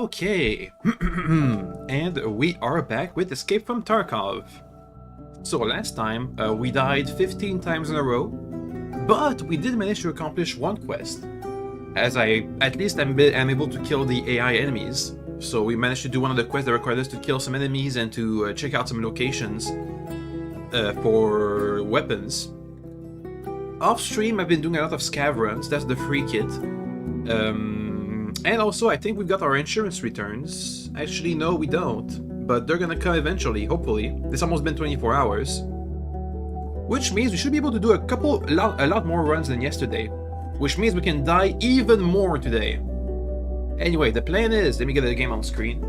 Okay, and we are back with Escape from Tarkov. So last time we died 15 times in a row, but we did manage to accomplish one quest. As at least I'm able to kill the AI enemies. So we managed to do one of the quests that required us to kill some enemies and to check out some locations for weapons. Off stream, I've been doing a lot of scav runs. That's the free kit. And also, I think we've got our insurance returns. Actually, no, we don't. But they're gonna come eventually, hopefully. It's almost been 24 hours. Which means we should be able to do a lot more runs than yesterday. Which means we can die even more today. Anyway, the plan is... Let me get the game on screen.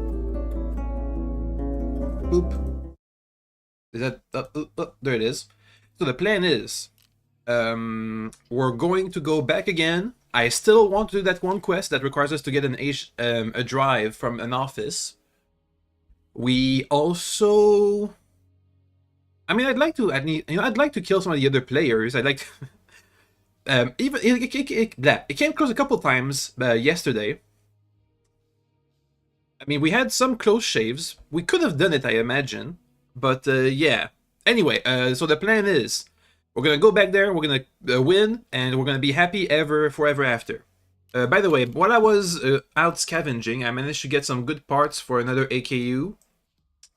Boop. Is that... there it is. So the plan is... we're going to go back again. I still want to do that one quest that requires us to get a drive from an office. We also... I mean, I'd like to kill some of the other players. I'd like to... it came close a couple times yesterday. I mean, we had some close shaves. We could have done it, I imagine. But, yeah. Anyway, so the plan is... We're gonna go back there, we're gonna win, and we're gonna be happy forever after. By the way, while I was out scavenging, I managed to get some good parts for another AKU,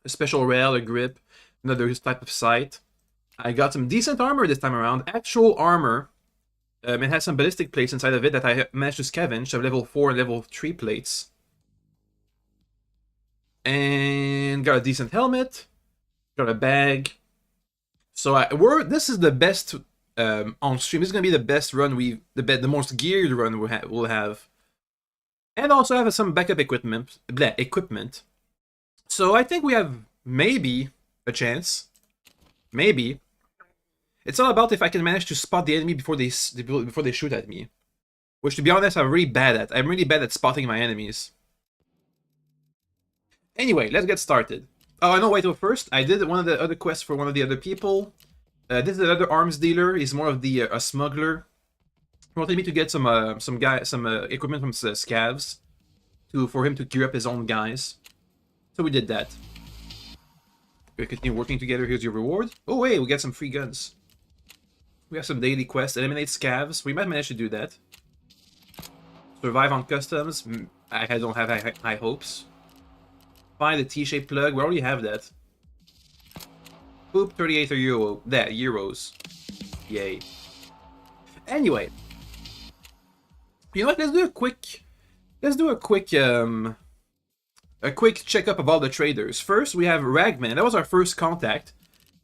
a special rail, a grip, another type of sight. I got some decent armor this time around, actual armor. It has some ballistic plates inside of it that I managed to scavenge, some level 4 and level 3 plates. And got a decent helmet, got a bag. So this is the best on stream. This is gonna be the best run the most geared run we'll have, and also have some backup equipment. So I think we have maybe a chance. Maybe it's all about if I can manage to spot the enemy before they shoot at me, which to be honest I'm really bad at. I'm really bad at spotting my enemies. Anyway, let's get started. Oh, no, wait, well, first, I did one of the other quests for one of the other people. This is another arms dealer. He's more of the a smuggler. He wanted me to get some equipment from scavs for him to gear up his own guys. So we did that. We continue working together. Here's your reward. Oh, wait, we got some free guns. We have some daily quests. Eliminate scavs. We might manage to do that. Survive on customs. I don't have high hopes. Find the T-shaped plug. We already have that. Boop, 38 euros. Yay. Anyway. You know what? Let's do a quick checkup of all the traders. First, we have Ragman. That was our first contact.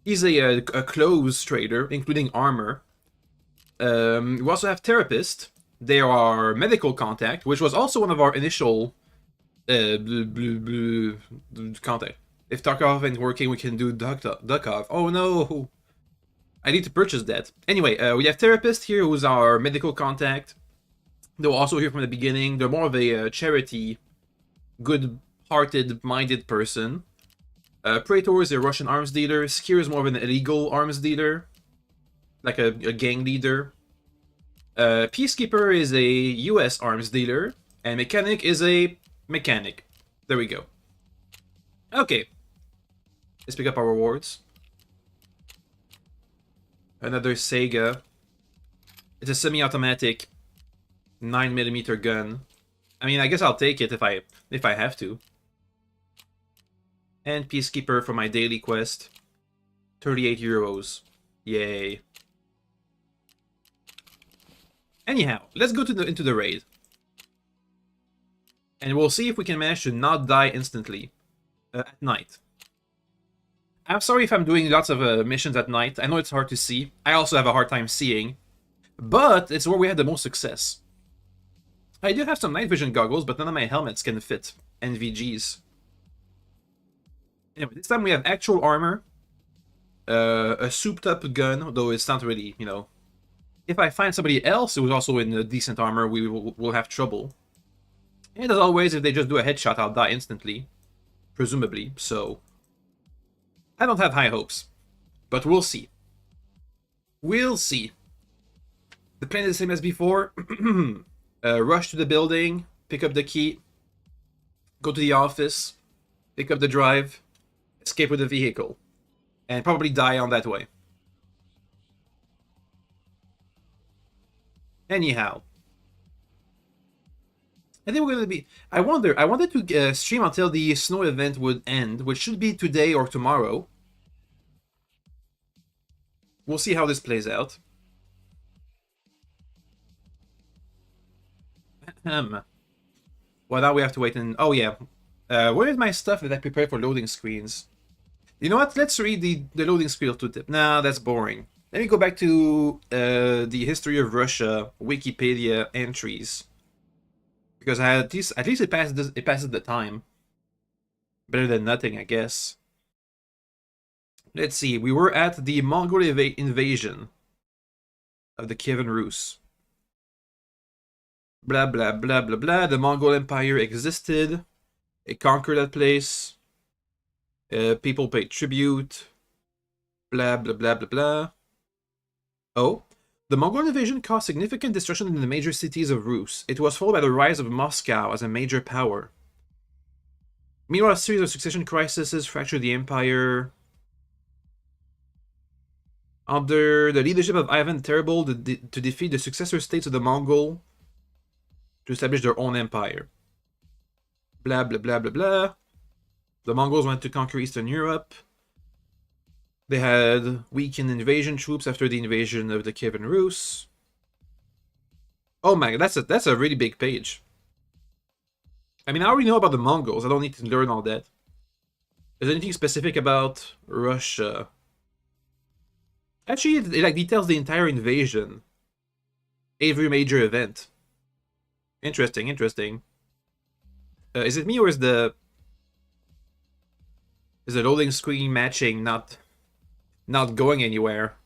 He's a clothes trader, including armor. We also have Therapist. They are medical contact, which was also one of our initial contact. If Tarkov ain't working, we can do Duckov. Oh no! I need to purchase that. Anyway, we have Therapist here, who's our medical contact. They were also here from the beginning. They're more of a charity, good-hearted, minded person. Praetor is a Russian arms dealer. Skier is more of an illegal arms dealer, like a gang leader. Peacekeeper is a US arms dealer. And Mechanic is a mechanic. There we go. Okay. Let's pick up our rewards. Another Sega. It's a semi-automatic 9mm gun. I mean, I guess I'll take it if I have to. And Peacekeeper for my daily quest. 38 euros. Yay. Anyhow, let's go into the raid. And we'll see if we can manage to not die instantly at night. I'm sorry if I'm doing lots of missions at night. I know it's hard to see. I also have a hard time seeing. But it's where we had the most success. I do have some night vision goggles, but none of my helmets can fit NVGs. Anyway, this time we have actual armor. A souped up gun, though it's not really, you know... If I find somebody else who's also in decent armor, we'll have trouble. And as always, if they just do a headshot, I'll die instantly. Presumably, so... I don't have high hopes. But we'll see. We'll see. The plan is the same as before. Rush to the building, pick up the key, go to the office, pick up the drive, escape with the vehicle, and probably die on that way. Anyhow, I think we're gonna be. I wonder. I wanted to stream until the snow event would end, which should be today or tomorrow. We'll see how this plays out. Well, now we have to wait and... Oh, yeah. Where is my stuff that I prepared for loading screens? You know what? Let's read the loading screen tooltip. Nah, that's boring. Let me go back to the history of Russia Wikipedia entries. Because at least it passes the time. Better than nothing, I guess. Let's see. We were at the Mongol invasion of the Kievan Rus. Blah, blah, blah, blah, blah. The Mongol Empire existed. It conquered that place. People paid tribute. Blah, blah, blah, blah, blah. Oh. The Mongol invasion caused significant destruction in the major cities of Rus. It was followed by the rise of Moscow as a major power. Meanwhile, a series of succession crises fractured the empire. Under the leadership of Ivan the Terrible, to defeat the successor states of the Mongol, to establish their own empire. Blah, blah, blah, blah, blah. The Mongols went to conquer Eastern Europe. They had weakened invasion troops after the invasion of the Kievan Rus. Oh my god, that's a really big page. I mean, I already know about the Mongols. I don't need to learn all that. Is there anything specific about Russia? Actually, it like details the entire invasion. Every major event. Interesting, interesting. Is it me or is the loading screen matching not going anywhere?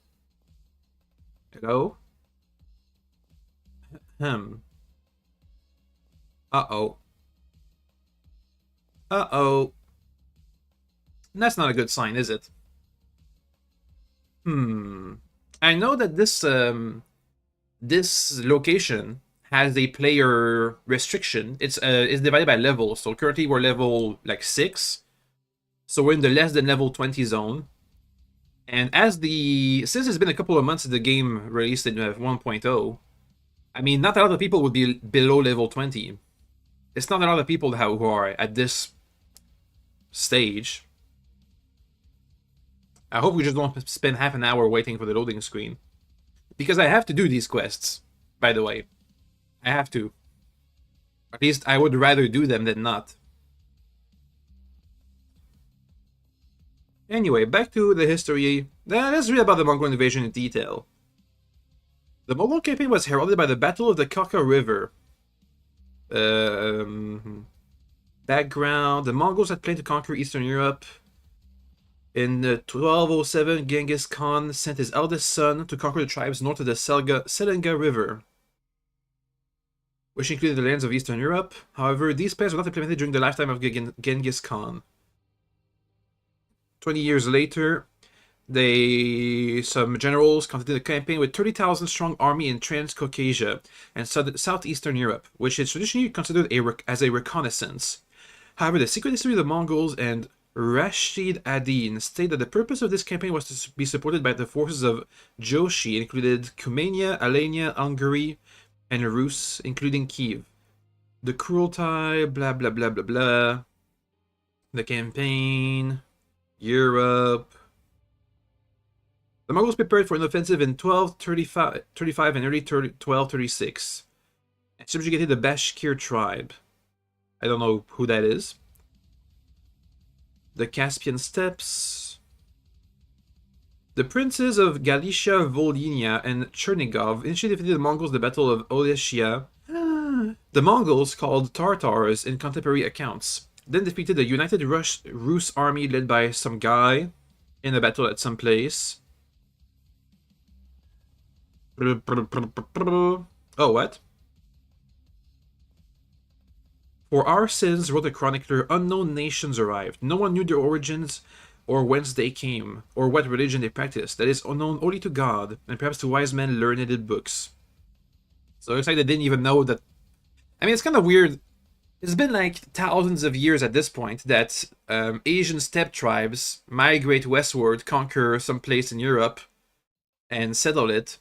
Hello? Uh-oh. Uh-oh. That's not a good sign, is it? I know that this location has a player restriction. It's divided by level. So currently we're level like 6. So we're in the less than level 20 zone. And since it's been a couple of months since the game released in 1.0, I mean, not a lot of people would be below level 20. It's not a lot of people who are at this stage. I hope we just don't spend half an hour waiting for the loading screen. Because I have to do these quests, by the way. I have to. At least I would rather do them than not. Anyway, back to the history. Let's read about the Mongol invasion in detail. The Mongol campaign was heralded by the Battle of the Kaka River. Background. The Mongols had planned to conquer Eastern Europe. In 1207, Genghis Khan sent his eldest son to conquer the tribes north of the Selenga River, which included the lands of Eastern Europe. However, these plans were not implemented during the lifetime of Genghis Khan. 20 years later, some generals conducted a campaign with 30,000 strong army in Transcaucasia and southeastern Europe, which is traditionally considered as a reconnaissance. However, the secret history of the Mongols and Rashid Adin state that the purpose of this campaign was to be supported by the forces of Joshi, included Cumania, Alania, Hungary, and Rus, including Kiev. The cruelty, blah blah blah blah blah. The campaign, Europe. The Mongols prepared for an offensive in 1235 and early 1236 and subjugated the Bashkir tribe. I don't know who that is. The Caspian Steppes. The princes of Galicia, Volhynia, and Chernigov initially defeated the Mongols in the Battle of Olesia. The Mongols, called Tartars in contemporary accounts, then defeated the united Rus army led by some guy in a battle at some place. Oh, what? For our sins, wrote the chronicler, unknown nations arrived. No one knew their origins or whence they came, or what religion they practiced. That is unknown only to God, and perhaps to wise men learned in books. So it looks like they didn't even know that. I mean, it's kind of weird It's been like thousands of years at this point that Asian steppe tribes migrate westward, conquer some place in Europe, and settle it.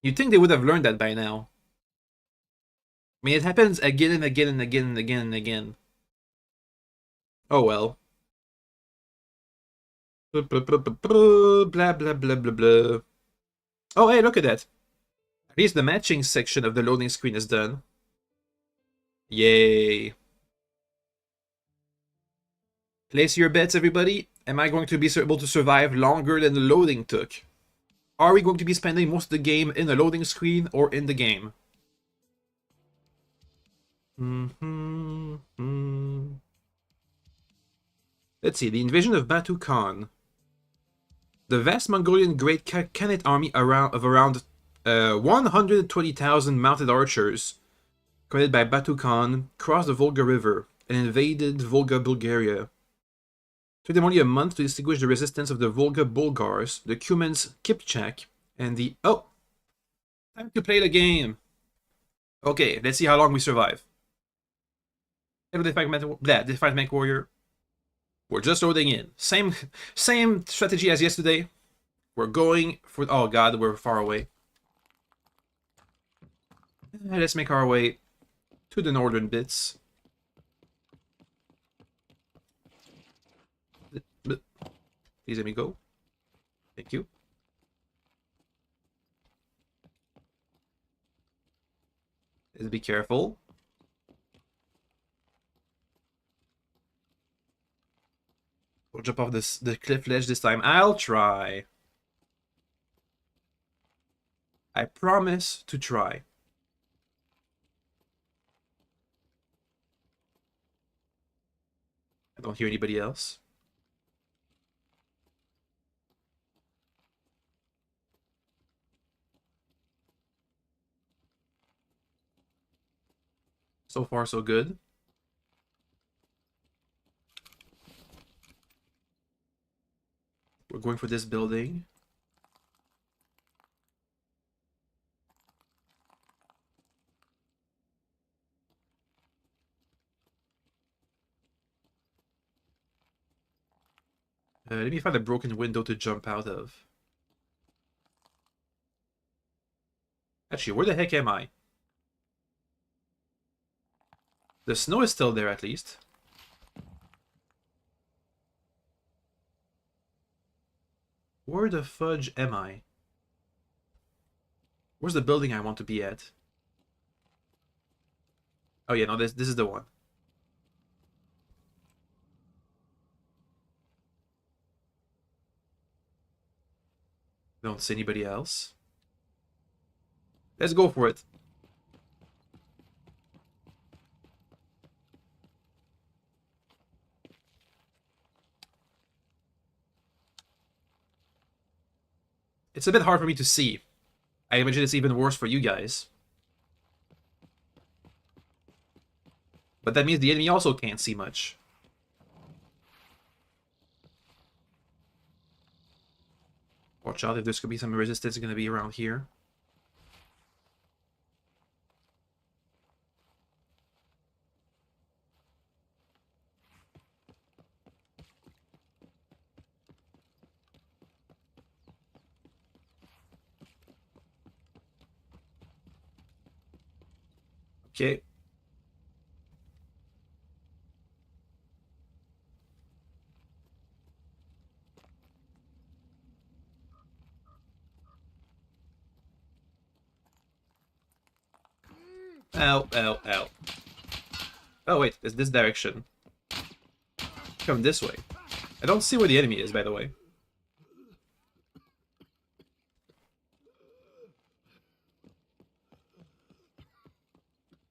You'd think they would have learned that by now. I mean, it happens again and again and again and again and again. Oh well. Blah, blah, blah, blah, blah, blah, blah, blah. Oh, hey, look at that. At least the matching section of the loading screen is done. Yay. Place your bets, everybody. Am I going to be able to survive longer than the loading took? Are we going to be spending most of the game in the loading screen or in the game? Let's see, the invasion of Batu Khan. The vast Mongolian Great Khanate army of around 120,000 mounted archers, commanded by Batu Khan, crossed the Volga River and invaded Volga, Bulgaria. It took them only a month to distinguish the resistance of the Volga Bulgars, the Cumans Kipchak, and the... Oh! Time to play the game! Okay, let's see how long we survive. Hello, Defiant Mech Warrior. We're just loading in. Same strategy as yesterday. We're going for... Oh god, we're far away. Let's make our way to the northern bits. Please let me go. Thank you. Let's be careful. We'll jump off the cliff ledge this time. I'll try. I promise to try. I don't hear anybody else. So far, so good. We're going for this building. Let me find a broken window to jump out of. Actually, where the heck am I? The snow is still there, at least. Where the fudge am I? Where's the building I want to be at? Oh yeah, no, this is the one. Don't see anybody else. Let's go for it. It's a bit hard for me to see. I imagine it's even worse for you guys. But that means the enemy also can't see much. Watch out if there's gonna be some resistance gonna be around here. Okay. Ow, ow, ow. Oh wait, it's this direction. Come this way. I don't see where the enemy is, by the way.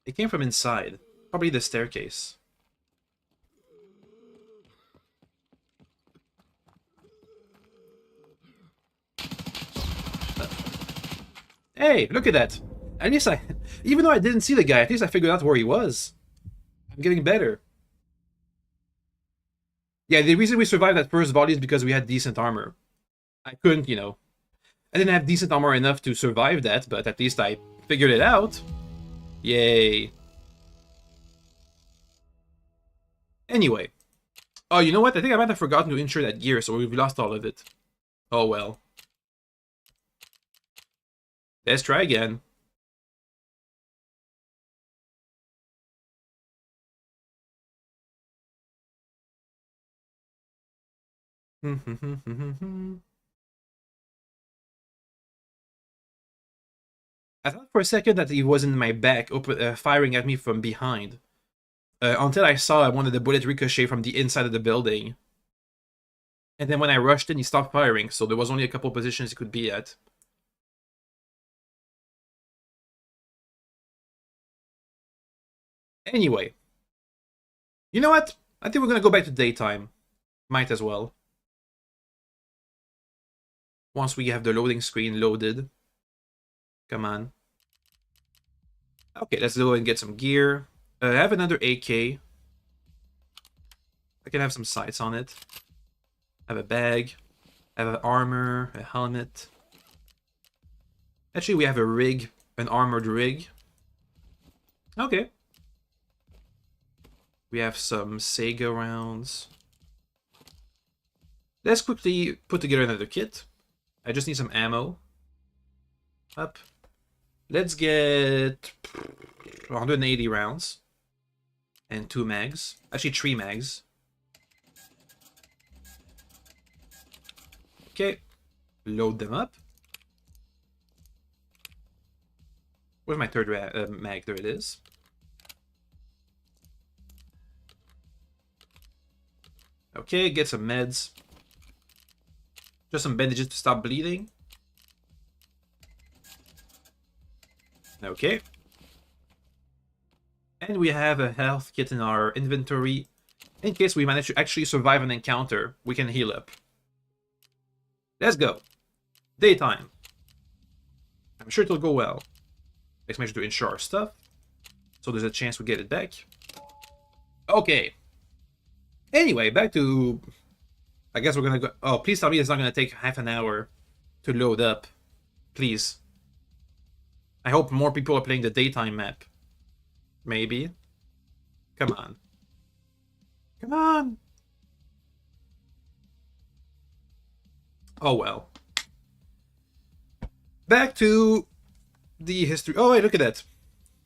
It came from inside. Probably the staircase. Hey, look at that. At least even though I didn't see the guy, at least I figured out where he was. I'm getting better. Yeah, the reason we survived that first volley is because we had decent armor. I couldn't, you know... I didn't have decent armor enough to survive that, but at least I figured it out. Yay. Anyway. Oh, you know what? I think I might have forgotten to insure that gear, so we've lost all of it. Oh well. Let's try again. I thought for a second that he was in my back, firing at me from behind. Until I saw one of the bullets ricochet from the inside of the building. And then when I rushed in, he stopped firing, so there was only a couple positions he could be at. Anyway. You know what? I think we're gonna go back to daytime. Might as well. Once we have the loading screen loaded. Come on. Okay, let's go and get some gear. I have another AK. I can have some sights on it. I have a bag. I have an armor, a helmet. Actually, we have a rig, an armored rig. Okay. We have some Sega rounds. Let's quickly put together another kit. I just need some ammo. Up. Let's get 180 rounds. And 2 mags. Actually, 3 mags. Okay. Load them up. Where's my third mag? There it is. Okay, get some meds. Just some bandages to stop bleeding. Okay. And we have a health kit in our inventory. In case we manage to actually survive an encounter, we can heal up. Let's go. Daytime. I'm sure it'll go well. Let's make sure to insure our stuff. So there's a chance we get it back. Okay. Anyway, back to... I guess we're gonna go... Oh, please tell me it's not gonna take half an hour to load up. Please. I hope more people are playing the daytime map. Maybe. Come on. Come on! Oh well. Back to the history. Oh wait, look at that.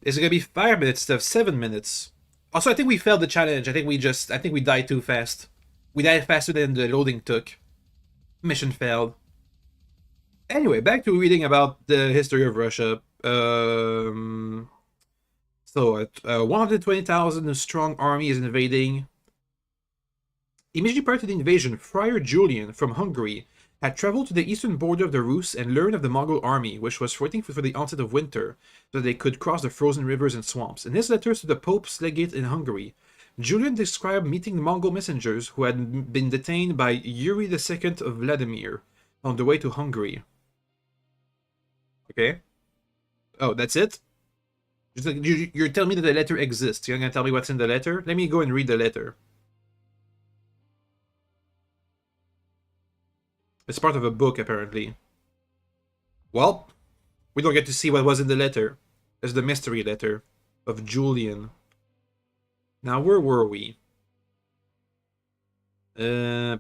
Is it gonna be 5 minutes instead of 7 minutes? Also, I think we failed the challenge. I think we died too fast. We died faster than the loading took. Mission failed. Anyway, back to reading about the history of Russia. So, 120,000 strong army is invading. Immediately prior to the invasion, Friar Julian from Hungary had traveled to the eastern border of the Rus and learned of the Mongol army, which was waiting for the onset of winter, so that they could cross the frozen rivers and swamps. In his letters to the Pope's legate in Hungary, Julian described meeting the Mongol messengers who had been detained by Yuri II of Vladimir on the way to Hungary. Okay. Oh, that's it? You're telling me that the letter exists. You're gonna tell me what's in the letter? Let me go and read the letter. It's part of a book, apparently. Well, we don't get to see what was in the letter. It's the mystery letter of Julian. Now, where were we? Ah,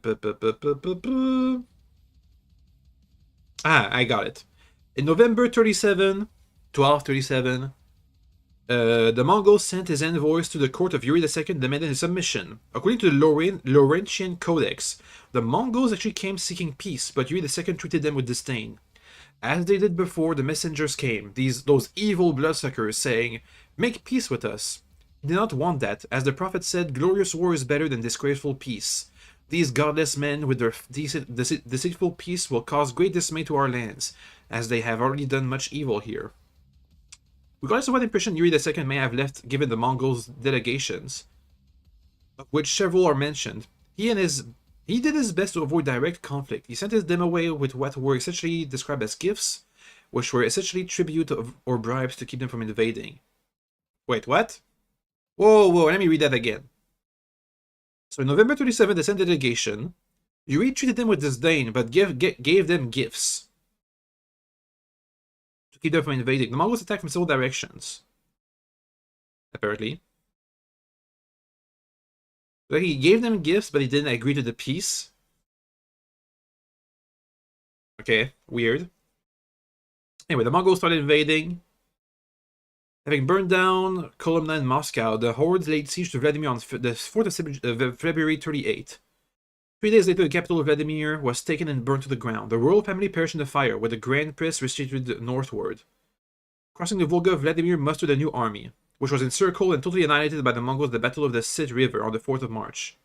I got it. In November 1237, the Mongols sent his envoys to the court of Yuri II demanding his submission. According to the Laurentian Codex, the Mongols actually came seeking peace, but Yuri II treated them with disdain. As they did before, the messengers came, those evil bloodsuckers, saying, "Make peace with us." He did not want that, as the prophet said, "Glorious war is better than disgraceful peace." These godless men, with their deceitful peace, will cause great dismay to our lands, as they have already done much evil here. Regardless of what impression Yuri II may have left given the Mongols' delegations, of which several are mentioned, he did his best to avoid direct conflict. He sent them away with what were essentially described as gifts, which were essentially tribute or bribes to keep them from invading. Wait, what? Whoa, let me read that again. So in November 27, they sent a delegation. Yuri treated them with disdain, but gave them gifts to keep them from invading. The Mongols attacked from several directions, apparently. Like he gave them gifts, but he didn't agree to the peace. Okay, weird. Anyway, the Mongols started invading. Having burned down Kolomna and Moscow, the hordes laid siege to Vladimir on the 4th of February 38. 3 days later, the capital of Vladimir was taken and burned to the ground. The royal family perished in the fire, where the Grand Prince retreated northward. Crossing the Volga, Vladimir mustered a new army, which was encircled and totally annihilated by the Mongols at the Battle of the Sit River on the 4th of March.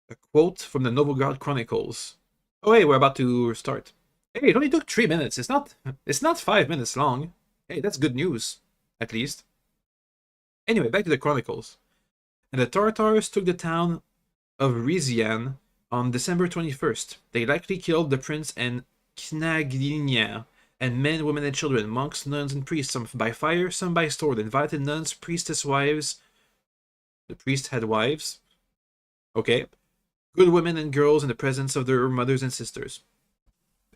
A quote from the Novgorod Chronicles. Oh hey, we're about to start. Hey, it only took 3 minutes. It's not 5 minutes long. Hey, that's good news, at least. Anyway, back to the Chronicles. And the Tartars took the town of Ryazan on December 21st. They likely killed the prince and Knaginya, and men, women, and children, monks, nuns, and priests, some by fire, some by sword, invited nuns, priestess wives. The priest had wives. Okay. Good women and girls in the presence of their mothers and sisters.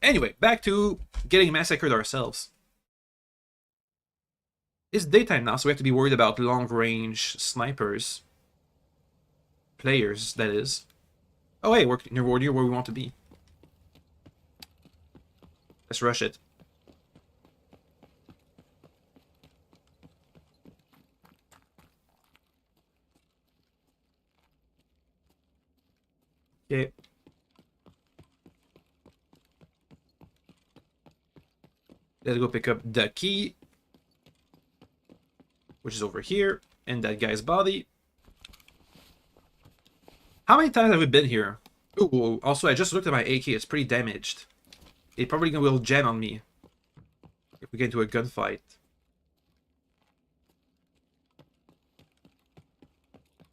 Anyway, back to getting massacred ourselves. It's daytime now, so we have to be worried about long-range snipers. Players, that is. Oh hey, we're near where we want to be. Let's rush it. Okay. Let's go pick up the key, which is over here, and that guy's body. How many times have we been here? Ooh, also, I just looked at my AK. It's pretty damaged. It probably will jam on me if we get into a gunfight.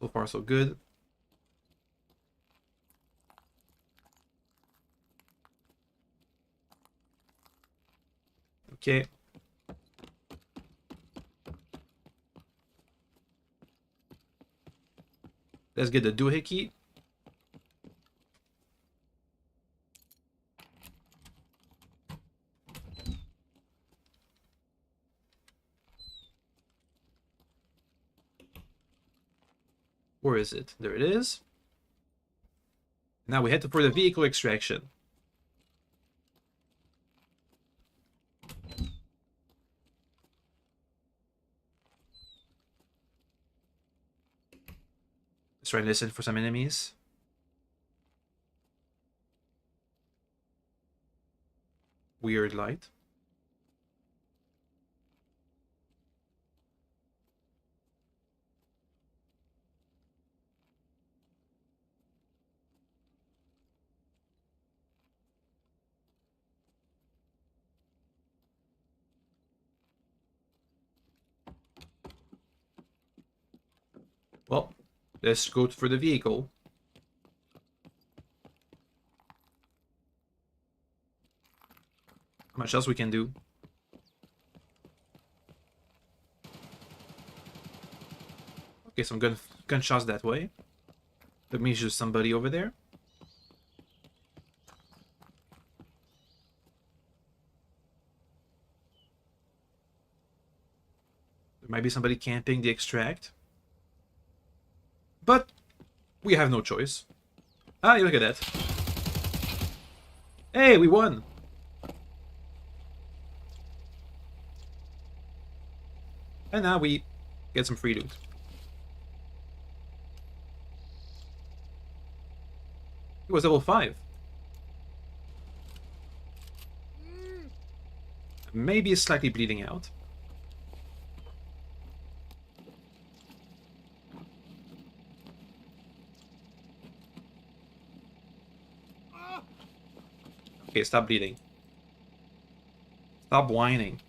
So far, so good. Okay. Let's get the doohickey. Where is it? There it is. Now we head for the vehicle extraction. Let's try and listen for some enemies. Weird light. Well, let's go for the vehicle. How much else we can do? Okay, some gunshots that way. Let me shoot somebody over there. There might be somebody camping the extract. But we have no choice. Ah, look at that. Hey, we won! And now we get some free loot. It was level 5. Maybe it's slightly bleeding out. Okay, stop bleeding. Stop whining.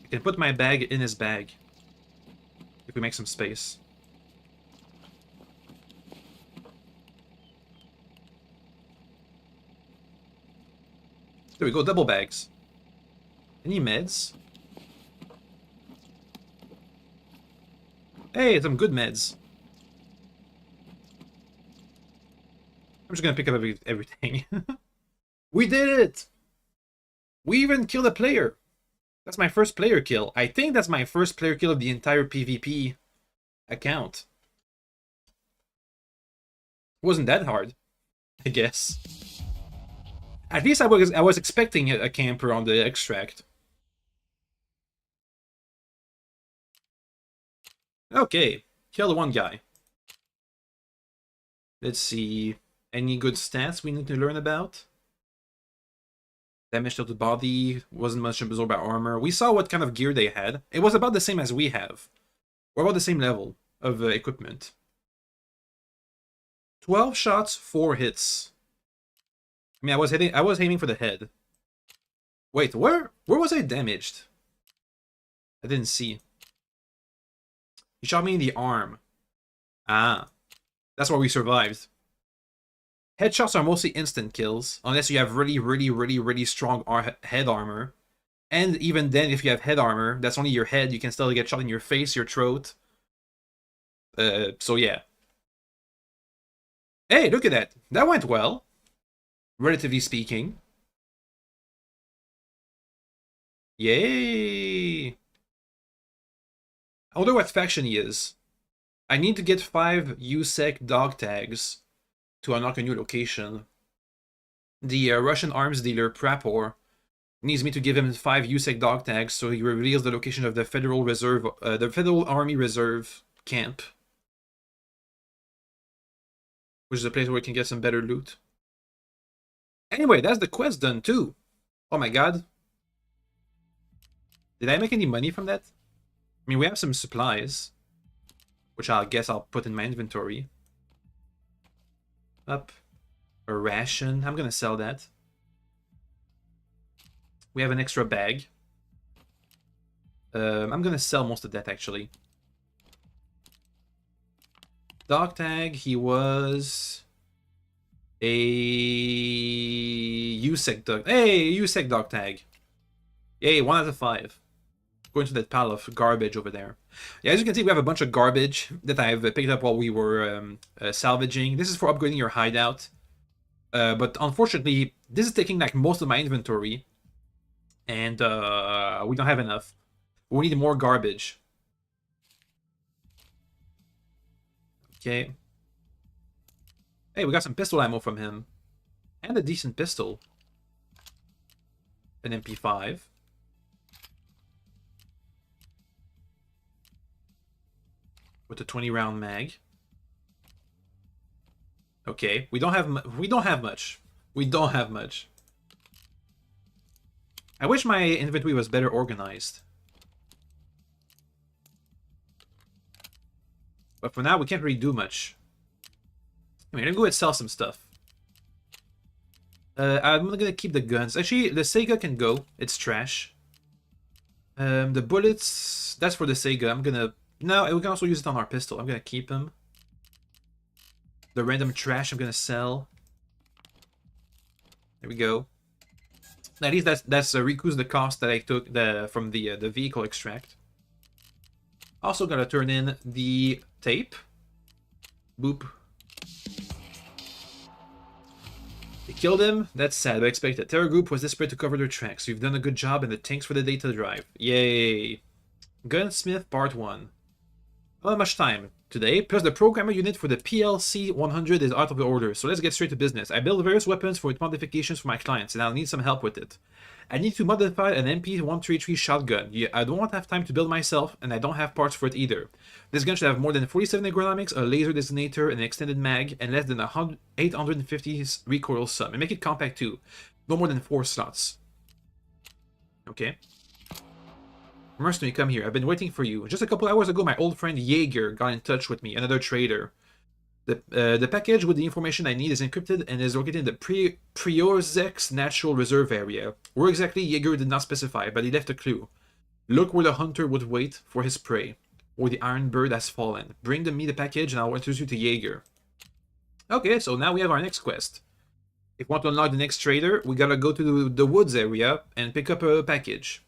I can put my bag in his bag. If we make some space. There we go, double bags. Any meds? Hey, some good meds. I'm just gonna pick up everything. We did it! We even killed a player! That's my first player kill. I think that's my first player kill of the entire PvP account. Wasn't that hard, I guess. At least I was expecting a camper on the extract. Okay, kill the one guy. Let's see. Any good stats we need to learn about? Damage to the body, wasn't much absorbed by armor. We saw what kind of gear they had. It was about the same as we have. We're about the same level of equipment. 12 shots, 4 hits. I mean, I was aiming for the head. Wait, where was I damaged? I didn't see. He shot me in the arm. Ah, that's why we survived. Headshots are mostly instant kills, unless you have really strong head armor. And even then, if you have head armor, that's only your head. You can still get shot in your face, your throat. So yeah. Hey, look at that. That went well. Relatively speaking. Yay! I wonder what faction he is. I need to get 5 USEC dog tags to unlock a new location. The Russian arms dealer, Prapor, needs me to give him 5 USEC dog tags so he reveals the location of the Federal Army Reserve camp. Which is a place where we can get some better loot. Anyway, that's the quest done too. Oh my god. Did I make any money from that? I mean, we have some supplies, which I guess I'll put in my inventory. Up. A ration. I'm gonna sell that. We have an extra bag. I'm gonna sell most of that, actually. Dog tag, he was a USEC dog. Hey, USEC dog tag. Yay, 1 out of 5. Going to that pile of garbage over there. Yeah, as you can see, we have a bunch of garbage that I've picked up while we were salvaging. This is for upgrading your hideout. But unfortunately, this is taking like most of my inventory. And we don't have enough. We need more garbage. Okay. Hey, we got some pistol ammo from him. And a decent pistol. An MP5. With a 20-round mag. Okay, we don't have much. We don't have much. I wish my inventory was better organized. But for now, we can't really do much. I mean, I'm going to sell some stuff. I'm gonna keep the guns. Actually, the Sega can go. It's trash. The bullets, that's for the Sega. I'm gonna... No, we can also use it on our pistol. I'm gonna keep them. The random trash I'm gonna sell. There we go. At least that's recouped the cost that I took from the vehicle extract. Also gotta turn in the tape. Boop. They killed him? That's sad, but I expected. Terror Group was desperate to cover their tracks. You've done a good job, and the thanks for the data drive. Yay! Gunsmith Part 1. Not much time today, plus the programmer unit for the PLC 100 is out of order, so let's get straight to business. I build various weapons for modifications for my clients, and I'll need some help with it. I need to modify an MP133 shotgun. I don't have time to build myself, and I don't have parts for it either. This gun should have more than 47 ergonomics, a laser designator, an extended mag, and less than 850 recoil sum. And make it compact too. No more than 4 slots. Okay. Mercenary, come here. I've been waiting for you. Just a couple hours ago, my old friend Jaeger got in touch with me, another trader. The package with the information I need is encrypted and is located in the Priorzek's Natural Reserve area. Where exactly, Jaeger did not specify, but he left a clue. Look where the hunter would wait for his prey, where the Iron Bird has fallen. Bring me the package and I'll introduce you to Jaeger. Okay, so now we have our next quest. If we want to unlock the next trader, we gotta go to the woods area and pick up a package.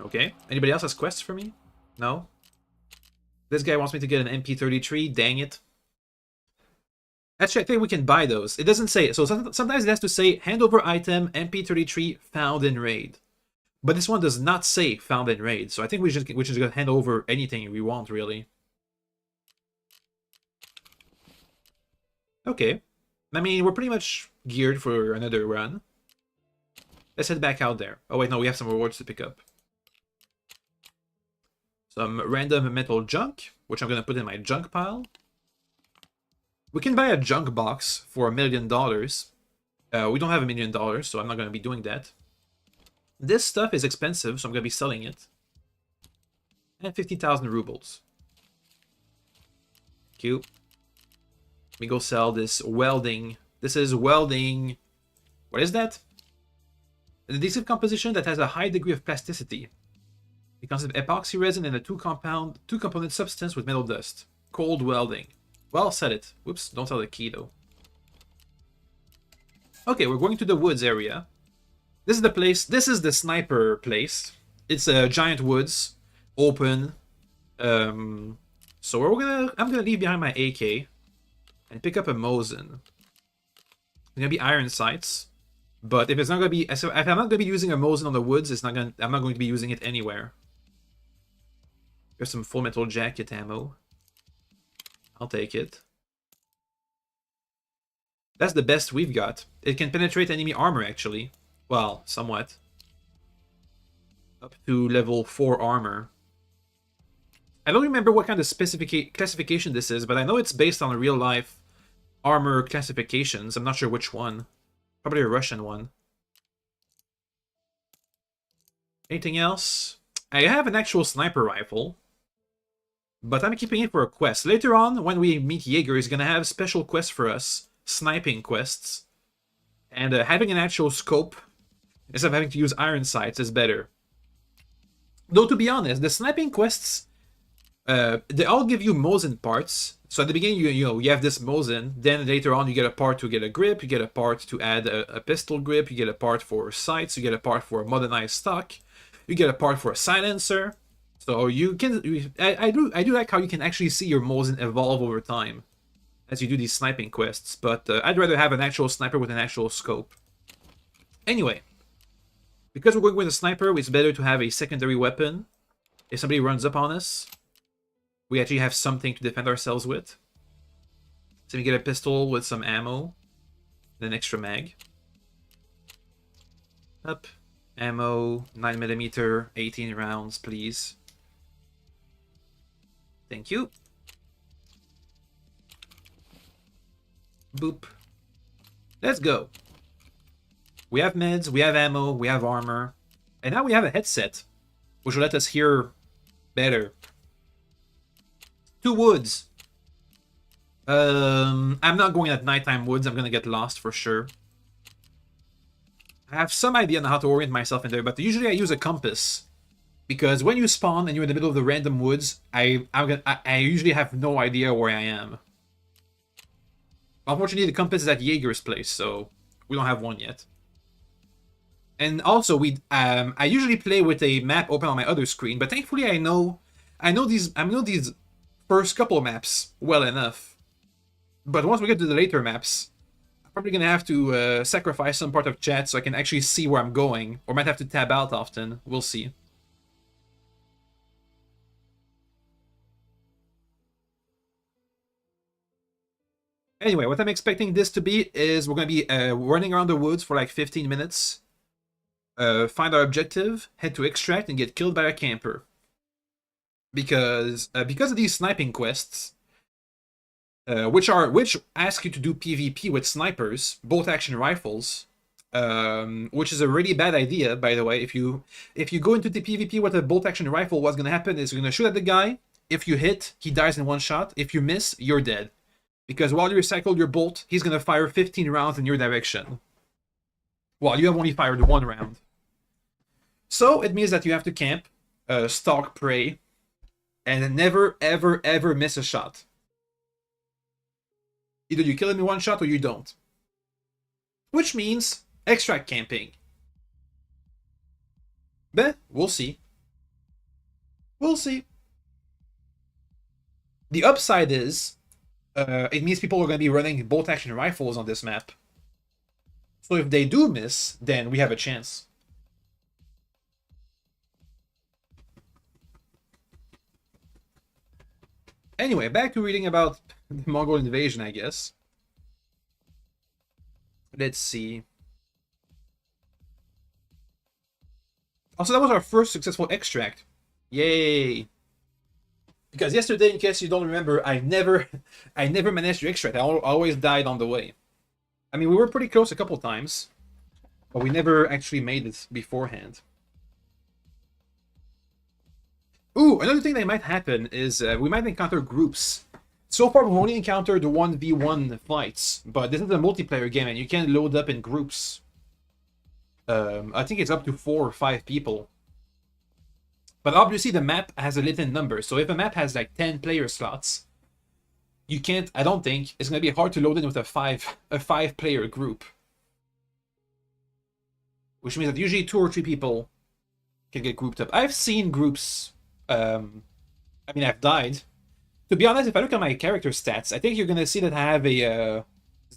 Okay, anybody else has quests for me? No? This guy wants me to get an MP33, dang it. Actually, I think we can buy those. It doesn't say it. So sometimes it has to say hand over item MP33 found in raid. But this one does not say found in raid. So I think we just gonna hand over anything we want, really. Okay. I mean, we're pretty much geared for another run. Let's head back out there. Oh wait, no, we have some rewards to pick up. Some random metal junk, which I'm gonna put in my junk pile. We can buy a junk box for $1 million. We don't have $1 million, so I'm not going to be doing that. This stuff is expensive, so I'm going to be selling it. And 50,000 rubles. Cute. Let me go sell this welding. This is welding. What is that? An adhesive composition that has a high degree of plasticity. It consists of epoxy resin and a two-component substance with metal dust. Cold welding. Well, set it. Whoops, don't tell the key though. Okay, we're going to the woods area. This is the place. This is the sniper place. It's a giant woods, open. So I'm gonna leave behind my AK and pick up a Mosin. It's gonna be iron sights, but if it's not gonna be, if I'm not gonna be using a Mosin on the woods, I'm not going to be using it anywhere. There's some full metal jacket ammo. I'll take it. That's the best we've got. It can penetrate enemy armor, actually. Well, somewhat. Up to level 4 armor. I don't remember what kind of classification this is, but I know it's based on real-life armor classifications. I'm not sure which one. Probably a Russian one. Anything else? I have an actual sniper rifle. But I'm keeping it for a quest. Later on, when we meet Jaeger, he's gonna have special quests for us. Sniping quests. And having an actual scope, instead of having to use iron sights, is better. Though, to be honest, the sniping quests, they all give you Mosin parts. So at the beginning, you have this Mosin. Then later on, you get a part to get a grip. You get a part to add a pistol grip. You get a part for sights. You get a part for a modernized stock. You get a part for a silencer. So you can, I do like how you can actually see your Mosin evolve over time as you do these sniping quests, but I'd rather have an actual sniper with an actual scope. Anyway, because we're going with a sniper, it's better to have a secondary weapon. If somebody runs up on us, we actually have something to defend ourselves with. So we get a pistol with some ammo, and an extra mag. Up, ammo, 9mm, 18 rounds, please. Thank you. Boop. Let's go. We have meds, we have ammo, we have armor. And now we have a headset, which will let us hear better. 2 woods. I'm not going at nighttime woods. I'm gonna get lost for sure. I have some idea on how to orient myself in there, but usually I use a compass. Because when you spawn and you're in the middle of the random woods, I usually have no idea where I am. Unfortunately, the compass is at Jaeger's place, so we don't have one yet. And also, I usually play with a map open on my other screen, but thankfully I know these first couple of maps well enough. But once we get to the later maps, I'm probably gonna have to sacrifice some part of chat so I can actually see where I'm going, or might have to tab out often. We'll see. Anyway, what I'm expecting this to be is we're going to be running around the woods for like 15 minutes, find our objective, head to extract, and get killed by a camper. Because of these sniping quests, which ask you to do PvP with snipers, bolt action rifles, which is a really bad idea, by the way. If you go into the PvP with a bolt action rifle, what's going to happen is you're going to shoot at the guy. If you hit, he dies in one shot. If you miss, you're dead. Because while you recycle your bolt, he's going to fire 15 rounds in your direction. While you have only fired 1 round. So it means that you have to camp, stalk prey, and never, ever, ever miss a shot. Either you kill him in 1 shot or you don't. Which means extract camping. But we'll see. We'll see. The upside is, it means people are going to be running bolt action rifles on this map. So if they do miss, then we have a chance. Anyway, back to reading about the Mongol invasion, I guess. Let's see. Also, that was our first successful extract. Yay! Because yesterday, in case you don't remember, I never managed to extract. I always died on the way. I mean, we were pretty close a couple times, but we never actually made it beforehand. Ooh, another thing that might happen is we might encounter groups. So far, we've only encountered the 1v1 fights, but this is a multiplayer game, and you can load up in groups. I think it's up to 4 or 5 people. But obviously, the map has a limited number, so if a map has like 10 player slots, you can't. I don't think it's gonna be hard to load in with a 5-player group, which means that usually 2 or 3 people can get grouped up. I've seen groups. I mean, I've died. To be honest, if I look at my character stats, I think you're gonna see that I have a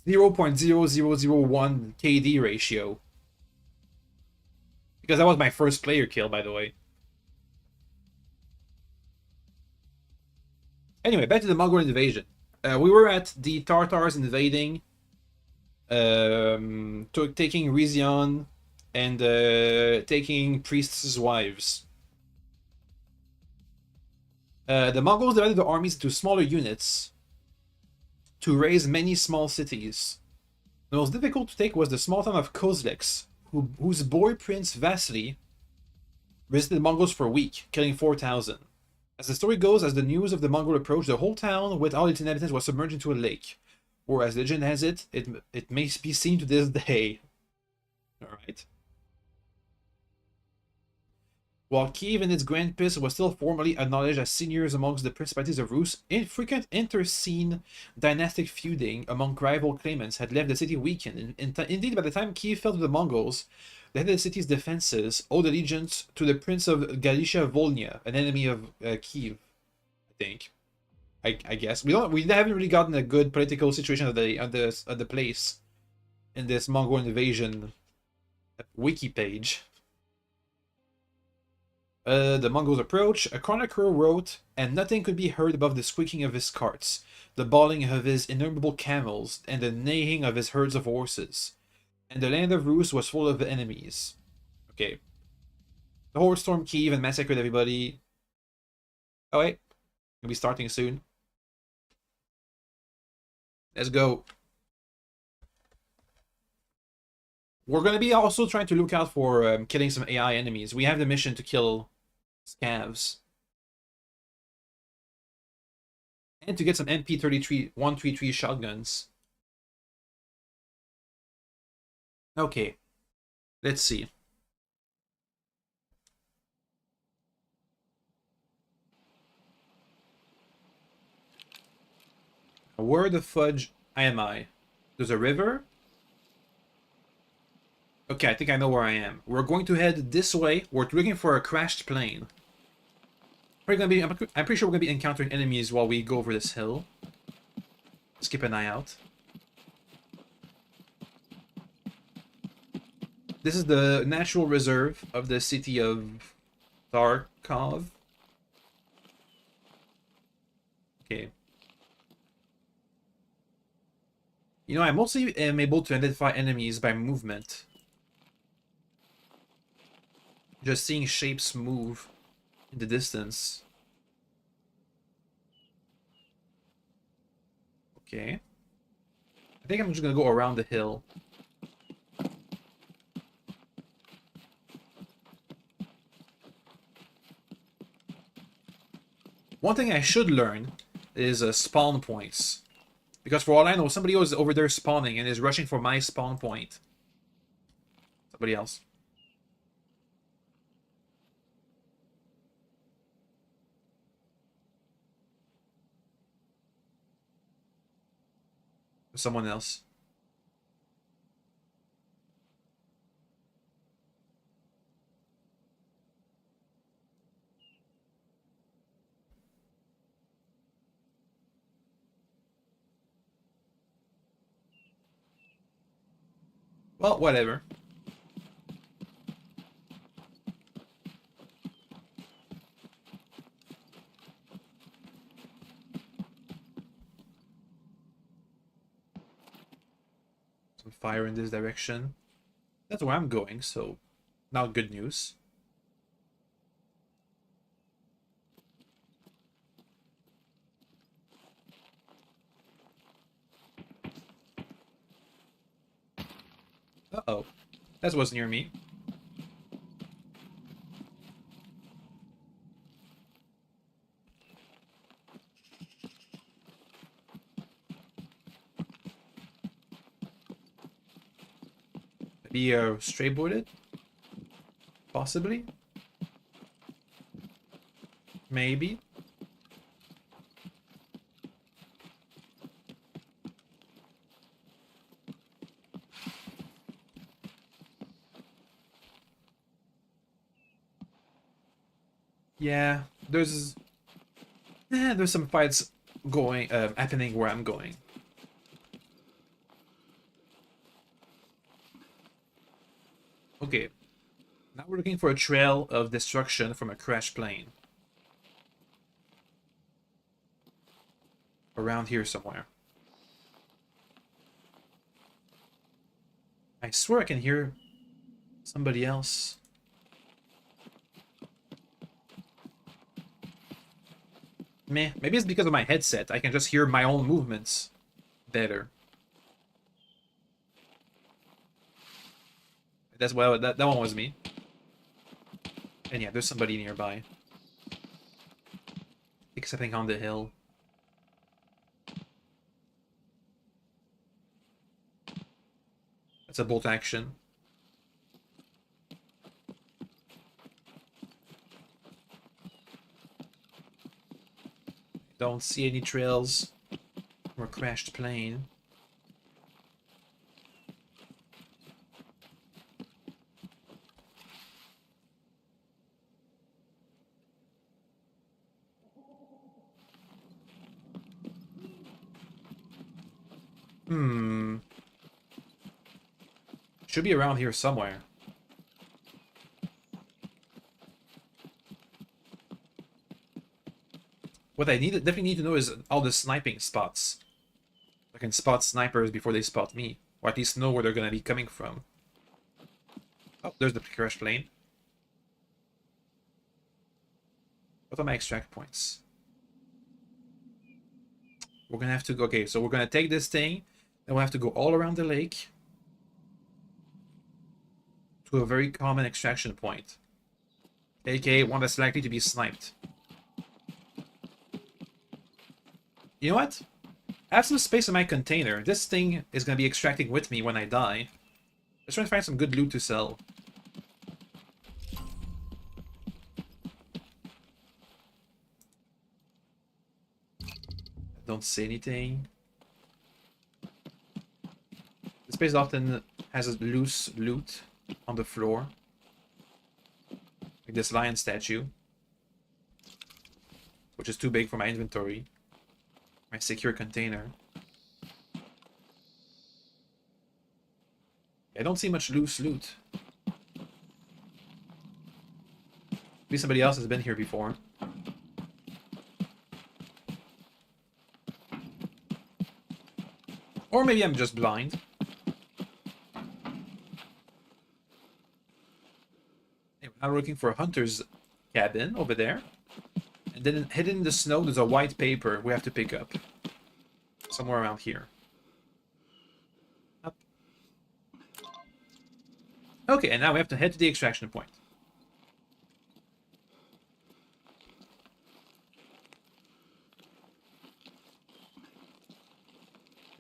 0.0001 KD ratio. Because that was my first player kill, by the way. Anyway, back to the Mongol invasion. We were at the Tartars invading, taking Rizion, and taking priests' wives. The Mongols divided the armies into smaller units to raise many small cities. The most difficult to take was the small town of Kozleks, whose boy prince Vasily resisted the Mongols for a week, killing 4,000. As the story goes, as the news of the Mongol approached, the whole town with all its inhabitants was submerged into a lake. Or as legend has it, it may be seen to this day. Alright. While Kiev and its Grand Piss was still formally acknowledged as seniors amongst the principalities of Rus, infrequent inter-scene dynastic feuding among rival claimants had left the city weakened. Indeed, by the time Kiev fell to the Mongols, the head of the city's defenses owed allegiance to the Prince of Galicia Volhynia, an enemy of Kiev, I think. I guess we haven't really gotten a good political situation of the place in this Mongol invasion wiki page. The Mongols approach, a chronicler wrote, and nothing could be heard above the squeaking of his carts, the bawling of his innumerable camels, and the neighing of his herds of horses. And the land of Rus was full of enemies. Okay. The horde stormed Kiev and massacred everybody. Oh wait, we'll be starting soon. Let's go. We're gonna be also trying to look out for killing some AI enemies. We have the mission to kill scavs. And to get some MP33 133 shotguns. Okay. Let's see. Where the fudge am I? There's a river? Okay, I think I know where I am. We're going to head this way. We're looking for a crashed plane. I'm pretty sure we're going to be encountering enemies while we go over this hill. Let's keep an eye out. This is the natural reserve of the city of Tarkov. Okay. You know, I mostly am able to identify enemies by movement. Just seeing shapes move in the distance. Okay. I think I'm just gonna go around the hill. One thing I should learn is spawn points. Because for all I know, somebody was over there spawning and is rushing for my spawn point. Somebody else. Someone else. Well, whatever. Some fire in this direction. That's where I'm going, so not good news. Uh-oh. That was near me. Maybe stray bullet? Possibly? Maybe? Yeah, there's some fights going happening where I'm going. Okay, now we're looking for a trail of destruction from a crashed plane. Around here somewhere. I swear I can hear somebody else. Meh, maybe it's because of my headset. I can just hear my own movements better. That's well, that one was me. And yeah, there's somebody nearby. Except on the hill. That's a bolt action. Don't see any trails or a crashed plane. Should be around here somewhere. What I definitely need to know is all the sniping spots. I can spot snipers before they spot me, or at least know where they're gonna be coming from. Oh, there's the crash plane. What are my extract points? We're gonna have to go. Okay, so we're gonna take this thing, and we'll have to go all around the lake to a very common extraction point, aka one that's likely to be sniped. You know what? I have some space in my container. This thing is gonna be extracting with me when I die. Let's try to find some good loot to sell. Don't see anything. This place often has a loose loot on the floor. Like this lion statue. Which is too big for my inventory. My secure container. I don't see much loose loot. Maybe somebody else has been here before. Or maybe I'm just blind. Anyway, now we're looking for a hunter's cabin over there. And then hidden in the snow, there's a white paper we have to pick up. Somewhere around here. Up. Okay, and now we have to head to the extraction point.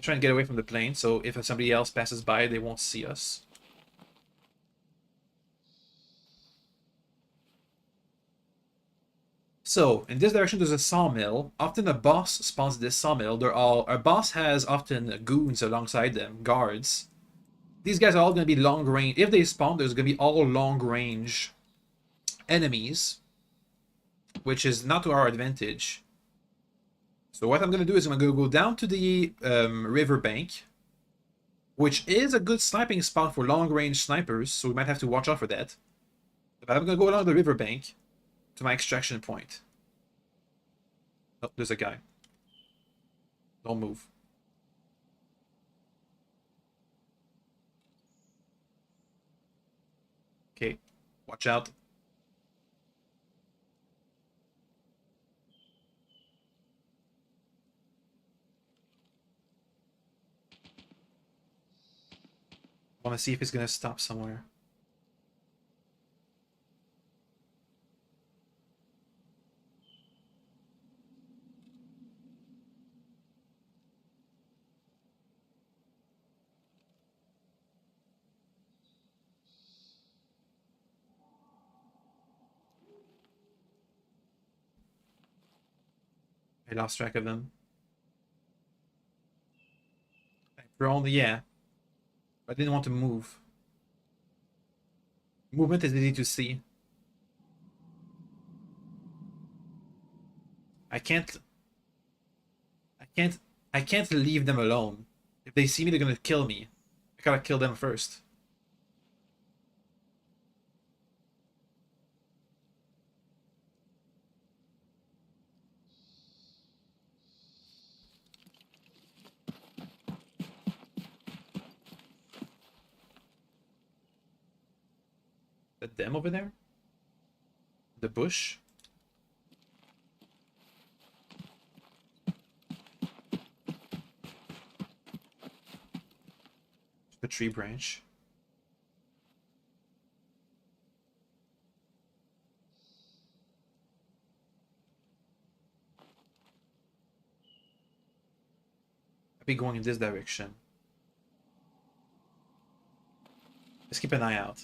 Try and get away from the plane, so if somebody else passes by, they won't see us. So, in this direction, there's a sawmill. Often a boss spawns at this sawmill. Our boss has often goons alongside them, guards. These guys are all going to be long range. If they spawn, there's going to be all long range enemies, which is not to our advantage. So what I'm going to do is I'm going to go down to the river bank, which is a good sniping spot for long-range snipers, so we might have to watch out for that. But I'm gonna go along the riverbank to my extraction point. Oh, there's a guy. Don't move. Okay, watch out. I want to see if he's gonna stop somewhere. I lost track of them. I prone, yeah. I didn't want to move. Movement is easy to see. I can't I can't I can't leave them alone. If they see me, they're gonna kill me. I gotta kill them first. That them over there? The bush? The tree branch. I'll be going in this direction. Let's keep an eye out.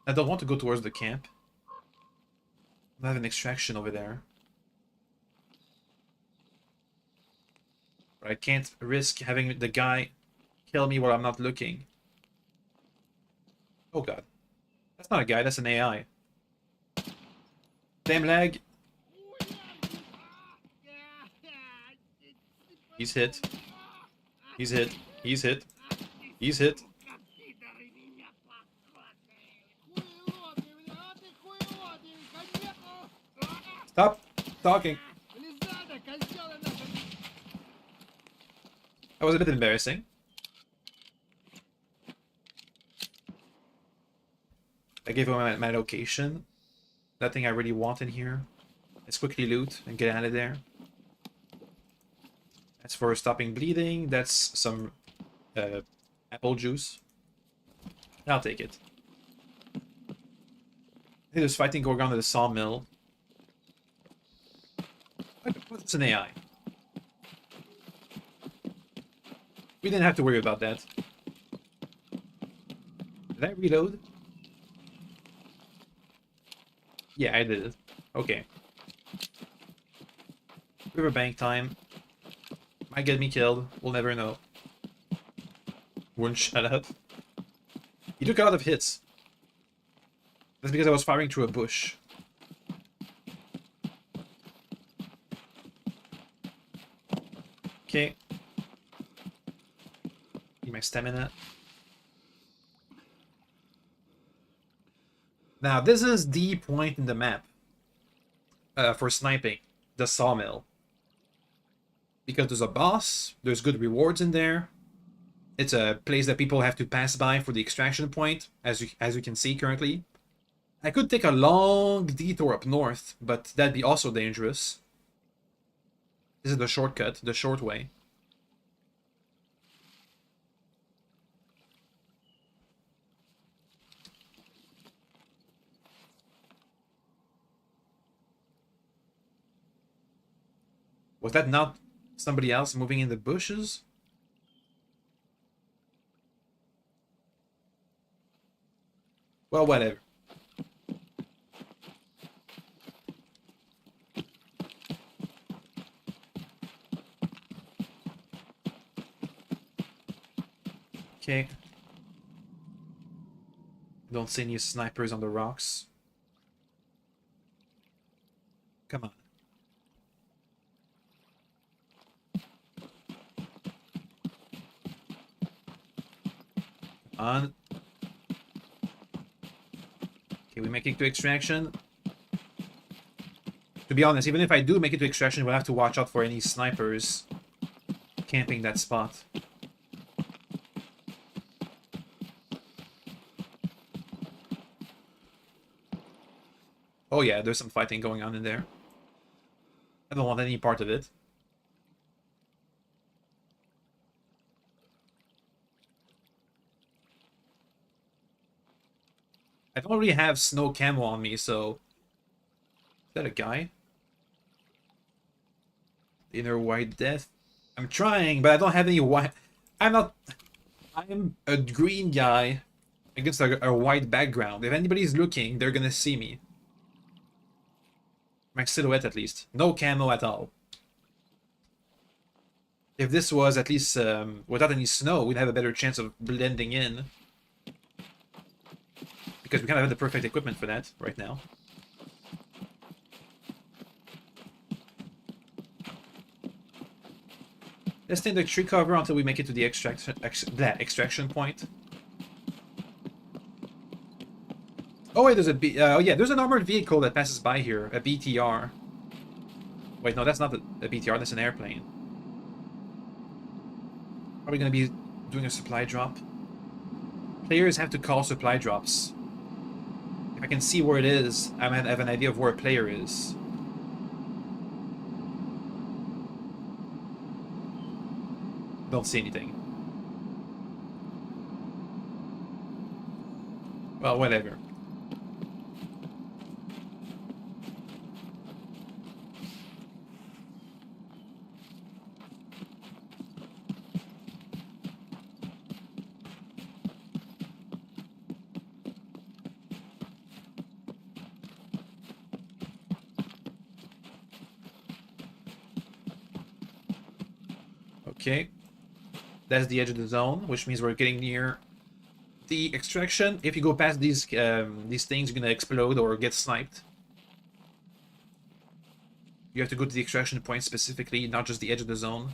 I don't want to go towards the camp. I have an extraction over there. But I can't risk having the guy kill me while I'm not looking. Oh god. That's not a guy, that's an AI. Damn lag. He's hit. He's hit. He's hit. He's hit. Stop talking. That was a bit embarrassing. I gave him my location. Nothing I really want in here. Let's quickly loot and get out of there. That's for stopping bleeding. That's some apple juice. I'll take it. I think there's fighting going on at the sawmill. What's an AI? We didn't have to worry about that. Did I reload? Yeah, I did it. Okay. Riverbank time. Might get me killed. We'll never know. Wouldn't shut up. He took a lot of hits. That's because I was firing through a bush. Okay. Need my stamina. Now, this is the point in the map for sniping, the sawmill. Because there's a boss, there's good rewards in there. It's a place that people have to pass by for the extraction point, as you can see currently. I could take a long detour up north, but that'd be also dangerous. This is the shortcut, the short way. Was that not somebody else moving in the bushes? Well, whatever. Okay. Don't see any snipers on the rocks. Come on. Come on. Okay, we make it to extraction. To be honest, even if I do make it to extraction, we'll have to watch out for any snipers camping that spot. Oh yeah, there's some fighting going on in there. I don't want any part of it. I don't really have snow camo on me, so... Is that a guy? Inner white death? I'm trying, but I don't have any white... I'm a green guy against a white background. If anybody's looking, they're gonna see me. My silhouette, at least. No camo at all. If this was at least without any snow, we'd have a better chance of blending in. Because we kind of have the perfect equipment for that right now. Let's take the tree cover until we make it to the extraction point. Oh wait, there's oh yeah, there's an armored vehicle that passes by here, a BTR. Wait, no, that's not a BTR, that's an airplane. Are we gonna be doing a supply drop? Players have to call supply drops. If I can see where it is, I might have an idea of where a player is. Don't see anything. Well, whatever. Okay. That's the edge of the zone, which means we're getting near the extraction. If you go past these things, you're gonna explode or get sniped. You have to go to the extraction point specifically, not just the edge of the zone.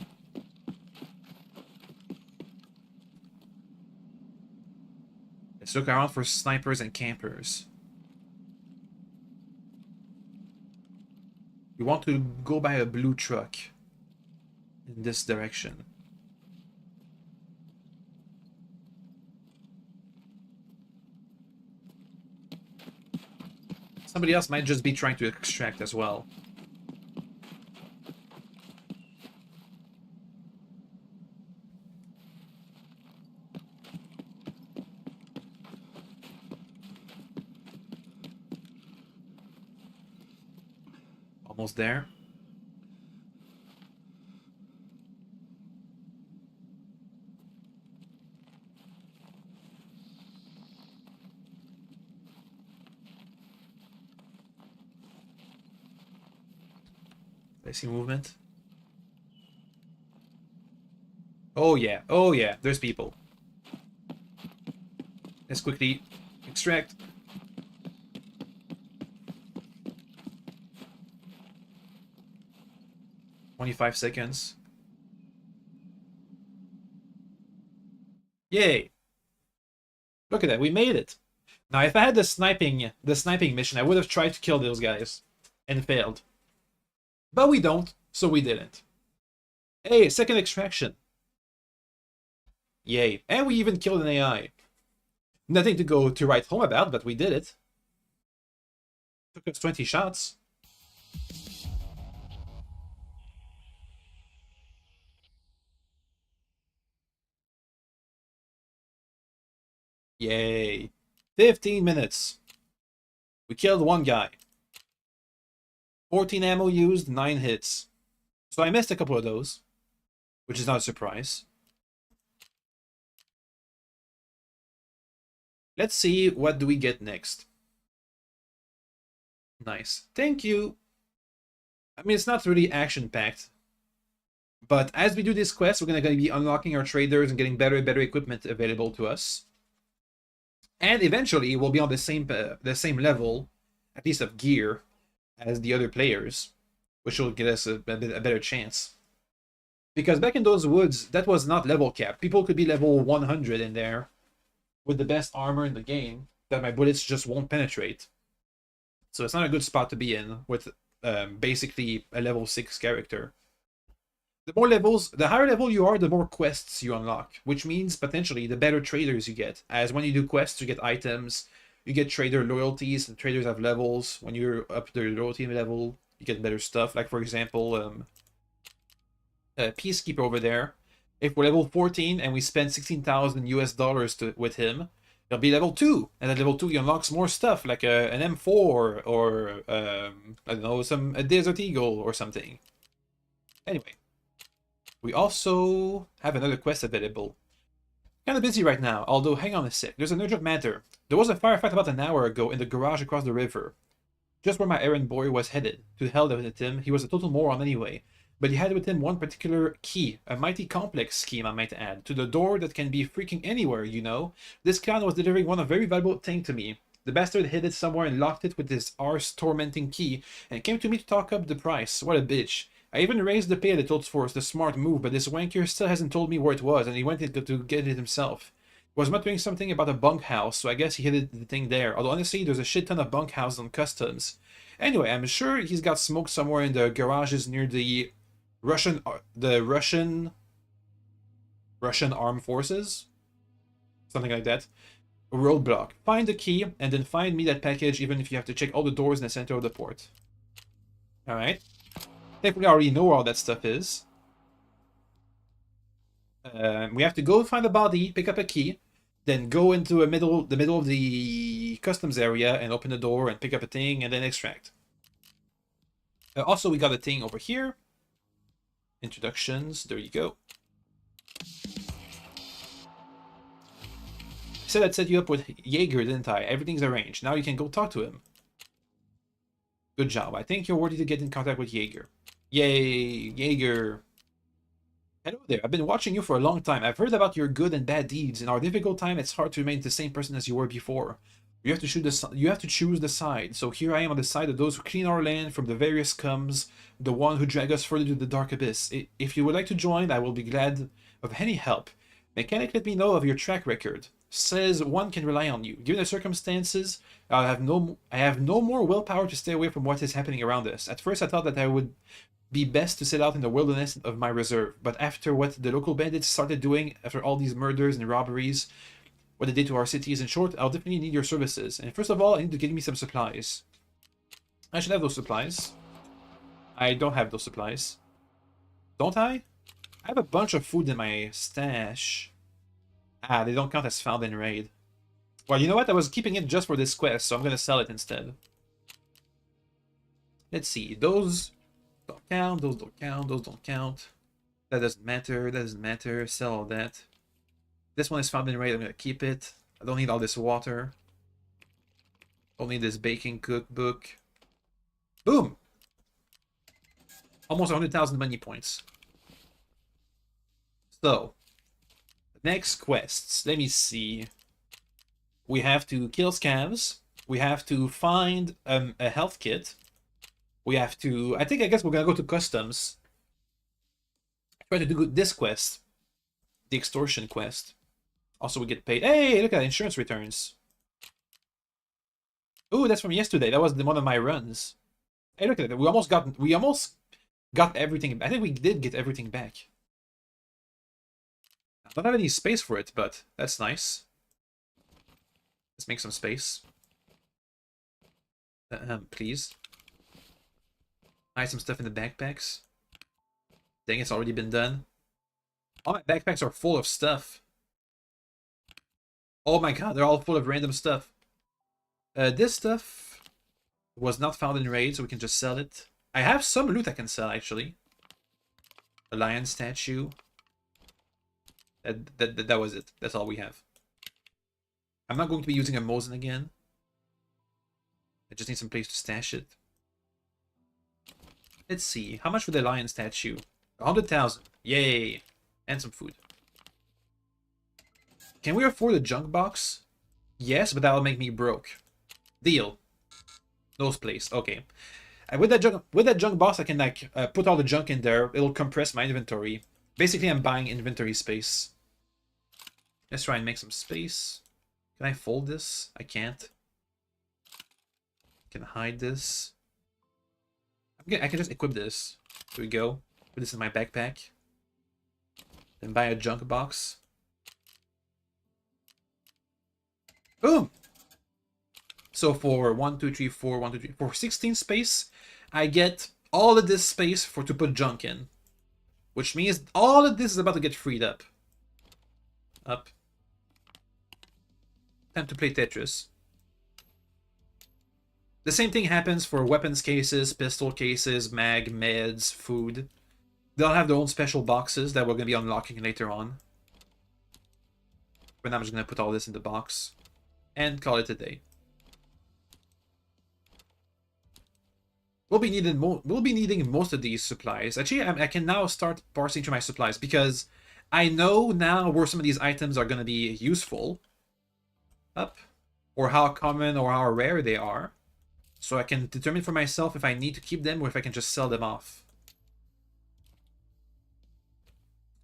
Let's look around for snipers and campers. We want to go by a blue truck in this direction. Somebody else might just be trying to extract as well. Almost there. I see movement. Oh yeah, there's people. Let's quickly extract. "25 seconds. Yay! Look at that, we made it. Now, if I had the sniping mission, I would have tried to kill those guys and failed. But we don't, so we didn't. Hey, second extraction. Yay. And we even killed an AI. Nothing to go to write home about, but we did it. Took us 20 shots. Yay. 15 minutes. We killed one guy. 14 ammo used, 9 hits. So I missed a couple of those, which is not a surprise. Let's see what do we get next. Nice. Thank you. I mean, it's not really action-packed. But as we do this quest, we're going to be unlocking our traders and getting better and better equipment available to us. And eventually, we'll be on the same level, at least of gear, as the other players, which will get us a better chance. Because back in those woods, that was not level capped. People could be level 100 in there with the best armor in the game that my bullets just won't penetrate. So it's not a good spot to be in with basically a level 6 character. The more levels, the higher level you are, the more quests you unlock, which means potentially the better traders you get. As when you do quests, you get items, you get trader loyalties, and traders have levels. When you're up their loyalty level, you get better stuff. Like for example, Peacekeeper over there. If we're level 14 and we spend 16,000 US dollars with him, he'll be level 2. And at level 2 he unlocks more stuff, like an M4 or I don't know, a Desert Eagle or something. Anyway. We also have another quest available. Kind of busy right now, although hang on a sec. There's an urgent matter. There was a firefight about an hour ago in the garage across the river. Just where my errand boy was headed. To hell with him, he was a total moron anyway. But he had with him one particular key, a mighty complex scheme I might add, to the door that can be freaking anywhere, you know. This clown was delivering one very valuable thing to me. The bastard hid it somewhere and locked it with his arse-tormenting key, and came to me to talk up the price. What a bitch. I even raised the pay a little for the smart move, but this wanker still hasn't told me where it was, and he went to get it himself. He was muttering something about a bunkhouse, so I guess he hid the thing there. Although honestly, there's a shit ton of bunkhouses on customs. Anyway, I'm sure he's got smoke somewhere in the garages near the Russian armed forces, something like that. A roadblock. Find the key, and then find me that package, even if you have to check all the doors in the center of the port. All right. Thankfully, I already know where all that stuff is. We have to go find the body, pick up a key, then go into the middle of the customs area and open the door and pick up a thing and then extract. Also, we got a thing over here. Introductions. There you go. I said I'd set you up with Jaeger, didn't I? Everything's arranged. Now you can go talk to him. Good job. I think you're worthy to get in contact with Jaeger. Yay, Jaeger. Hello there. I've been watching you for a long time. I've heard about your good and bad deeds. In our difficult time, it's hard to remain the same person as you were before. You have to choose the side. So here I am on the side of those who clean our land from the various scums, the one who drag us further to the dark abyss. If you would like to join, I will be glad of any help. Mechanic, let me know of your track record. Says one can rely on you. Given the circumstances, I have no more willpower to stay away from what is happening around us. At first I thought that I would be best to sit out in the wilderness of my reserve, but after what the local bandits started doing, after all these murders and robberies, what they did to our cities, in short, I'll definitely need your services. And first of all, I need to get me some supplies. I should have those supplies. I don't have those supplies. Don't I? I have a bunch of food in my stash. Ah, they don't count as found in raid. Well, you know what? I was keeping it just for this quest, so I'm gonna sell it instead. Let's see. Those don't count, those don't count, those don't count. That doesn't matter, that doesn't matter. Sell all that. This one is found in raid, I'm gonna keep it. I don't need all this water. Don't need this baking cookbook. Boom! Almost 100,000 money points. So, next quests. Let me see. We have to kill scavs. We have to find a health kit. We have to... I guess we're gonna go to customs. Try to do this quest. The extortion quest. Also, we get paid. Hey, look at that, insurance returns. Ooh, that's from yesterday. That was one of my runs. Hey, look at that. We almost got everything. I think we did get everything back. I don't have any space for it, but that's nice. Let's make some space. Please. Hide some stuff in the backpacks. Dang, it's already been done. All my backpacks are full of stuff. Oh my god, they're all full of random stuff. This stuff was not found in raid, so we can just sell it. I have some loot I can sell, actually. A lion statue. That was it. That's all we have. I'm not going to be using a Mosin again. I just need some place to stash it. Let's see. How much for the lion statue? 100,000. Yay. And some food. Can we afford a junk box? Yes, but that'll make me broke. Deal. Those place. Okay. And with that junk box, I can like put all the junk in there. It'll compress my inventory. Basically, I'm buying inventory space. Let's try and make some space. Can I fold this? I can't. Can hide this. I can just equip this. Here we go. Put this in my backpack. Then buy a junk box. Boom! So for 16 space, I get all of this space to put junk in. Which means all of this is about to get freed up. Up. Time to play Tetris. The same thing happens for weapons cases, pistol cases, mag, meds, food. They'll have their own special boxes that we're going to be unlocking later on. But now I'm just going to put all this in the box. And call it a day. We'll be needing most of these supplies. Actually, I can now start parsing through my supplies because I know now where some of these items are going to be useful. Up. Or how common or how rare they are. So I can determine for myself if I need to keep them or if I can just sell them off.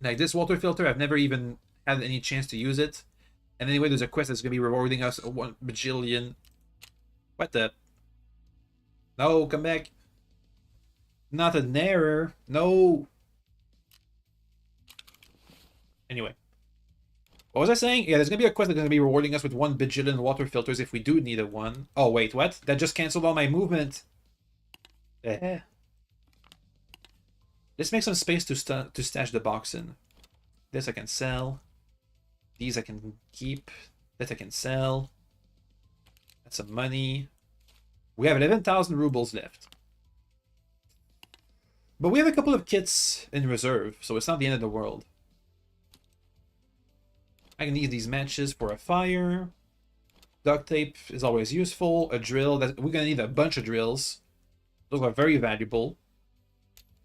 Like this water filter, I've never even had any chance to use it. And anyway, there's a quest that's going to be rewarding us a 1 bajillion. What the? No, come back. Not an error. No. Anyway. What was I saying? Yeah, there's going to be a quest that's going to be rewarding us with 1 bajillion water filters if we do need a one. Oh, wait, what? That just canceled all my movement. Eh. Let's make some space to stash the box in. This I can sell. These I can keep. That I can sell. That's some money. We have 11,000 rubles left. But we have a couple of kits in reserve, so it's not the end of the world. I can use these matches for a fire. Duct tape is always useful. A drill. We're going to need a bunch of drills. Those are very valuable.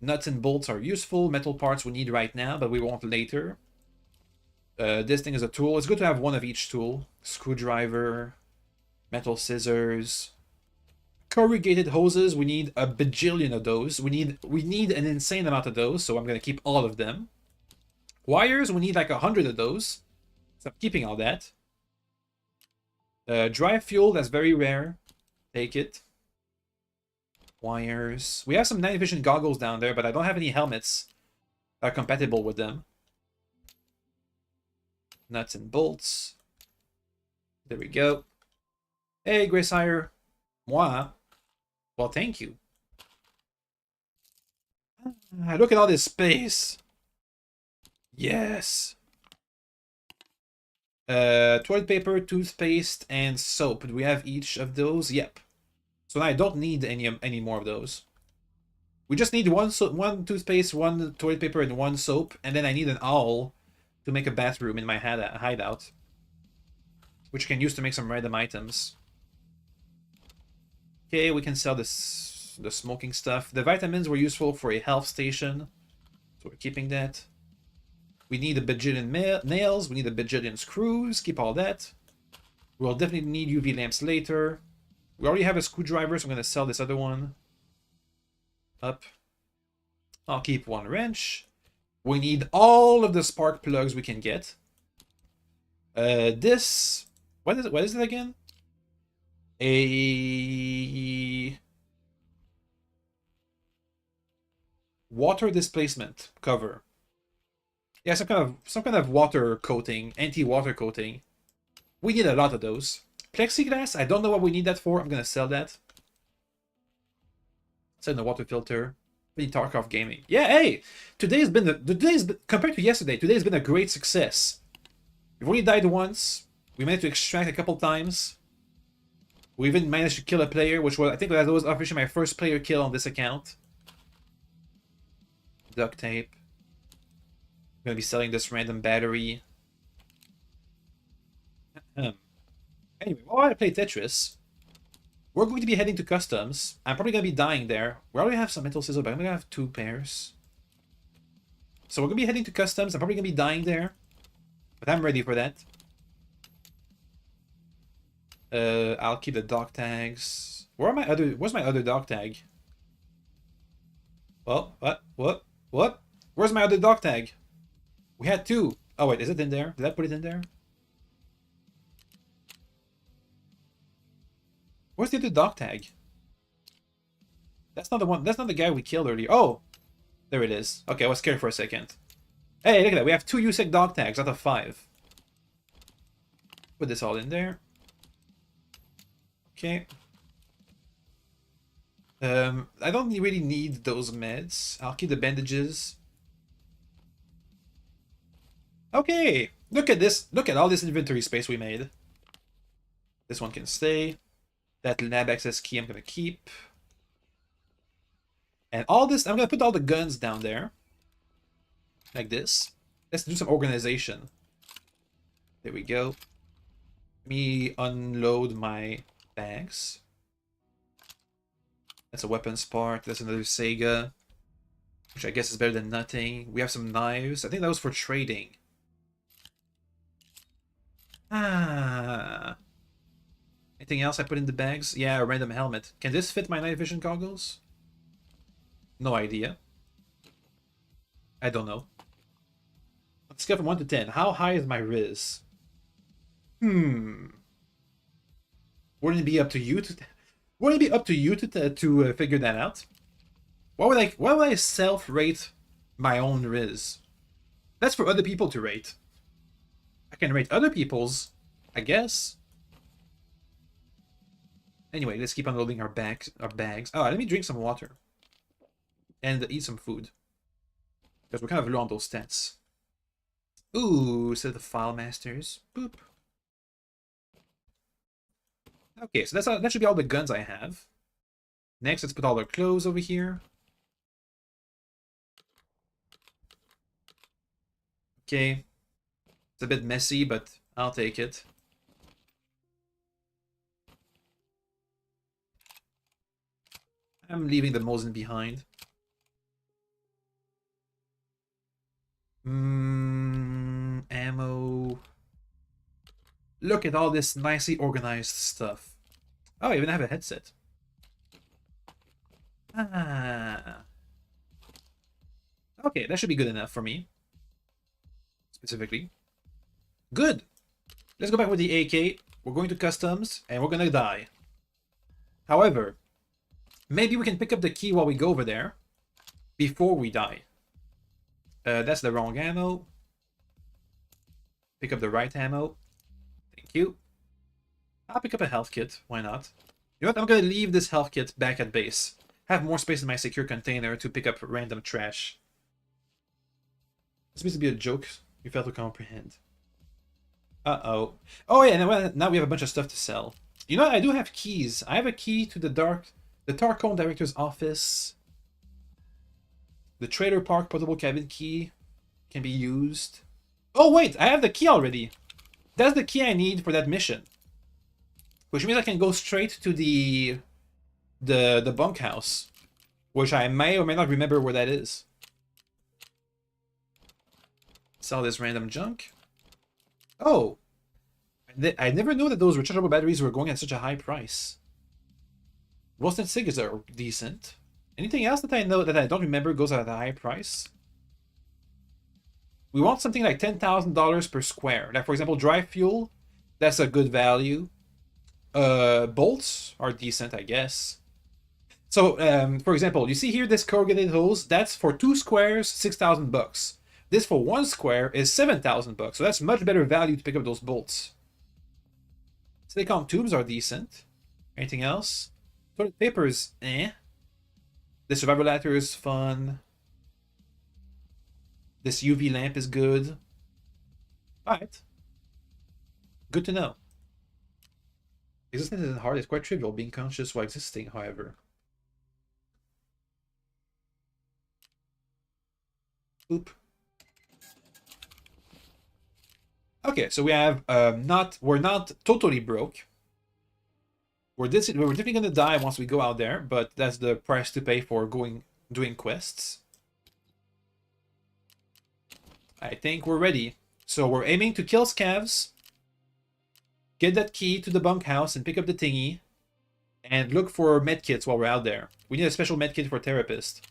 Nuts and bolts are useful. Metal parts we need right now, but we won't later. This thing is a tool. It's good to have one of each tool. Screwdriver. Metal scissors. Corrugated hoses. We need a bajillion of those. We need an insane amount of those, so I'm going to keep all of them. Wires. We need like 100 of those. So I'm keeping all that. Dry fuel. That's very rare. Take it. Wires. We have some night vision goggles down there, but I don't have any helmets that are compatible with them. Nuts and bolts. There we go. Hey, Graysire. Moi. Well, thank you. Look at all this space. Yes. Toilet paper, toothpaste, and soap. Do we have each of those? Yep. So now I don't need any more of those. We just need one toothpaste, 1 toilet paper, and 1 soap, and then I need an owl to make a bathroom in my hideout, which I can use to make some random items. Okay, we can sell the smoking stuff. The vitamins were useful for a health station, so we're keeping that. We need a bajillion nails. We need a bajillion screws. Keep all that. We'll definitely need UV lamps later. We already have a screwdriver, so I'm going to sell this other one. Up. I'll keep 1 wrench. We need all of the spark plugs we can get. This... What is it again? A... water displacement cover. Yeah, some kind of water coating, anti-water coating. We need a lot of those. Plexiglass, I don't know what we need that for. I'm gonna sell that. Sell the water filter. We need Tarkov gaming. Yeah, hey! Today's been compared to yesterday, today's been a great success. We've only died once. We managed to extract a couple times. We even managed to kill a player, which was, I think that was officially my first player kill on this account. Duct tape. I'm gonna be selling this random battery. Anyway, while I play Tetris, we're going to be heading to customs. I'm probably gonna be dying there. We already have some metal scissors, but I'm gonna have 2 pairs. So we're gonna be heading to customs. I'm probably gonna be dying there, but I'm ready for that. I'll keep the dog tags. Where's my other dog tag? Well, what? Where's my other dog tag? We had 2. Oh wait, is it in there? Did I put it in there? Where's the other dog tag? That's not the one. That's not the guy we killed earlier. Oh, there it is. Okay, I was scared for a second. Hey, look at that. We have 2 USEC dog tags out of 5. Put this all in there. Okay. I don't really need those meds. I'll keep the bandages. Okay, look at this. Look at all this inventory space we made. This one can stay. That lab access key I'm gonna keep. And all this, I'm gonna put all the guns down there. Like this. Let's do some organization. There we go. Let me unload my bags. That's a weapons part. That's another Sega, which I guess is better than nothing. We have some knives. I think that was for trading. Ah. Anything else I put in the bags? Yeah, a random helmet. Can this fit my night vision goggles? No idea. I don't know. Let's scale from 1 to 10. How high is my Riz? Wouldn't it be up to you to... Wouldn't it be up to you to figure that out? Why would I self-rate my own Riz? That's for other people to rate. I can rate other people's, I guess. Anyway, let's keep unloading our bags. Oh, let me drink some water. And eat some food. Because we're kind of low on those stats. Ooh, set of file masters. Boop. Okay, so that should be all the guns I have. Next, let's put all our clothes over here. Okay. It's a bit messy, but I'll take it. I'm leaving the Mosin behind. Ammo. Look at all this nicely organized stuff. Oh, I even have a headset. Ah. Okay, that should be good enough for me. Specifically. Good! Let's go back with the AK. We're going to customs, and we're gonna die. However, maybe we can pick up the key while we go over there. Before we die. That's the wrong ammo. Pick up the right ammo. Thank you. I'll pick up a health kit. Why not? You know what? I'm gonna leave this health kit back at base. Have more space in my secure container to pick up random trash. This seems to be a joke you fail to comprehend. Uh-oh. Oh yeah, now we have a bunch of stuff to sell. You know what? I do have keys. I have a key to the Tarkov director's office. The Trader Park portable cabin key can be used. Oh wait, I have the key already. That's the key I need for that mission. Which means I can go straight to the bunkhouse. Which I may or may not remember where that is. Sell this random junk. Oh. I never knew that those rechargeable batteries were going at such a high price. Roasted cigars are decent. Anything else that I know that I don't remember goes at a high price? We want something like $10,000 per square. Like, for example, dry fuel. That's a good value. Bolts are decent, I guess. So, for example, you see here this corrugated hose. That's for 2 squares, $6,000. This for 1 square is $7,000. So that's much better value to pick up those bolts. Silicone tubes are decent. Anything else? Toilet paper is eh. The survival ladder is fun. This UV lamp is good. Alright. Good to know. Existence isn't hard, it's quite trivial, being conscious while existing, however. Oop. Okay, so we have we're not totally broke. We're definitely gonna die once we go out there, but that's the price to pay for doing quests. I think we're ready. So we're aiming to kill scavs, get that key to the bunkhouse and pick up the thingy, and look for medkits while we're out there. We need a special medkit for therapist.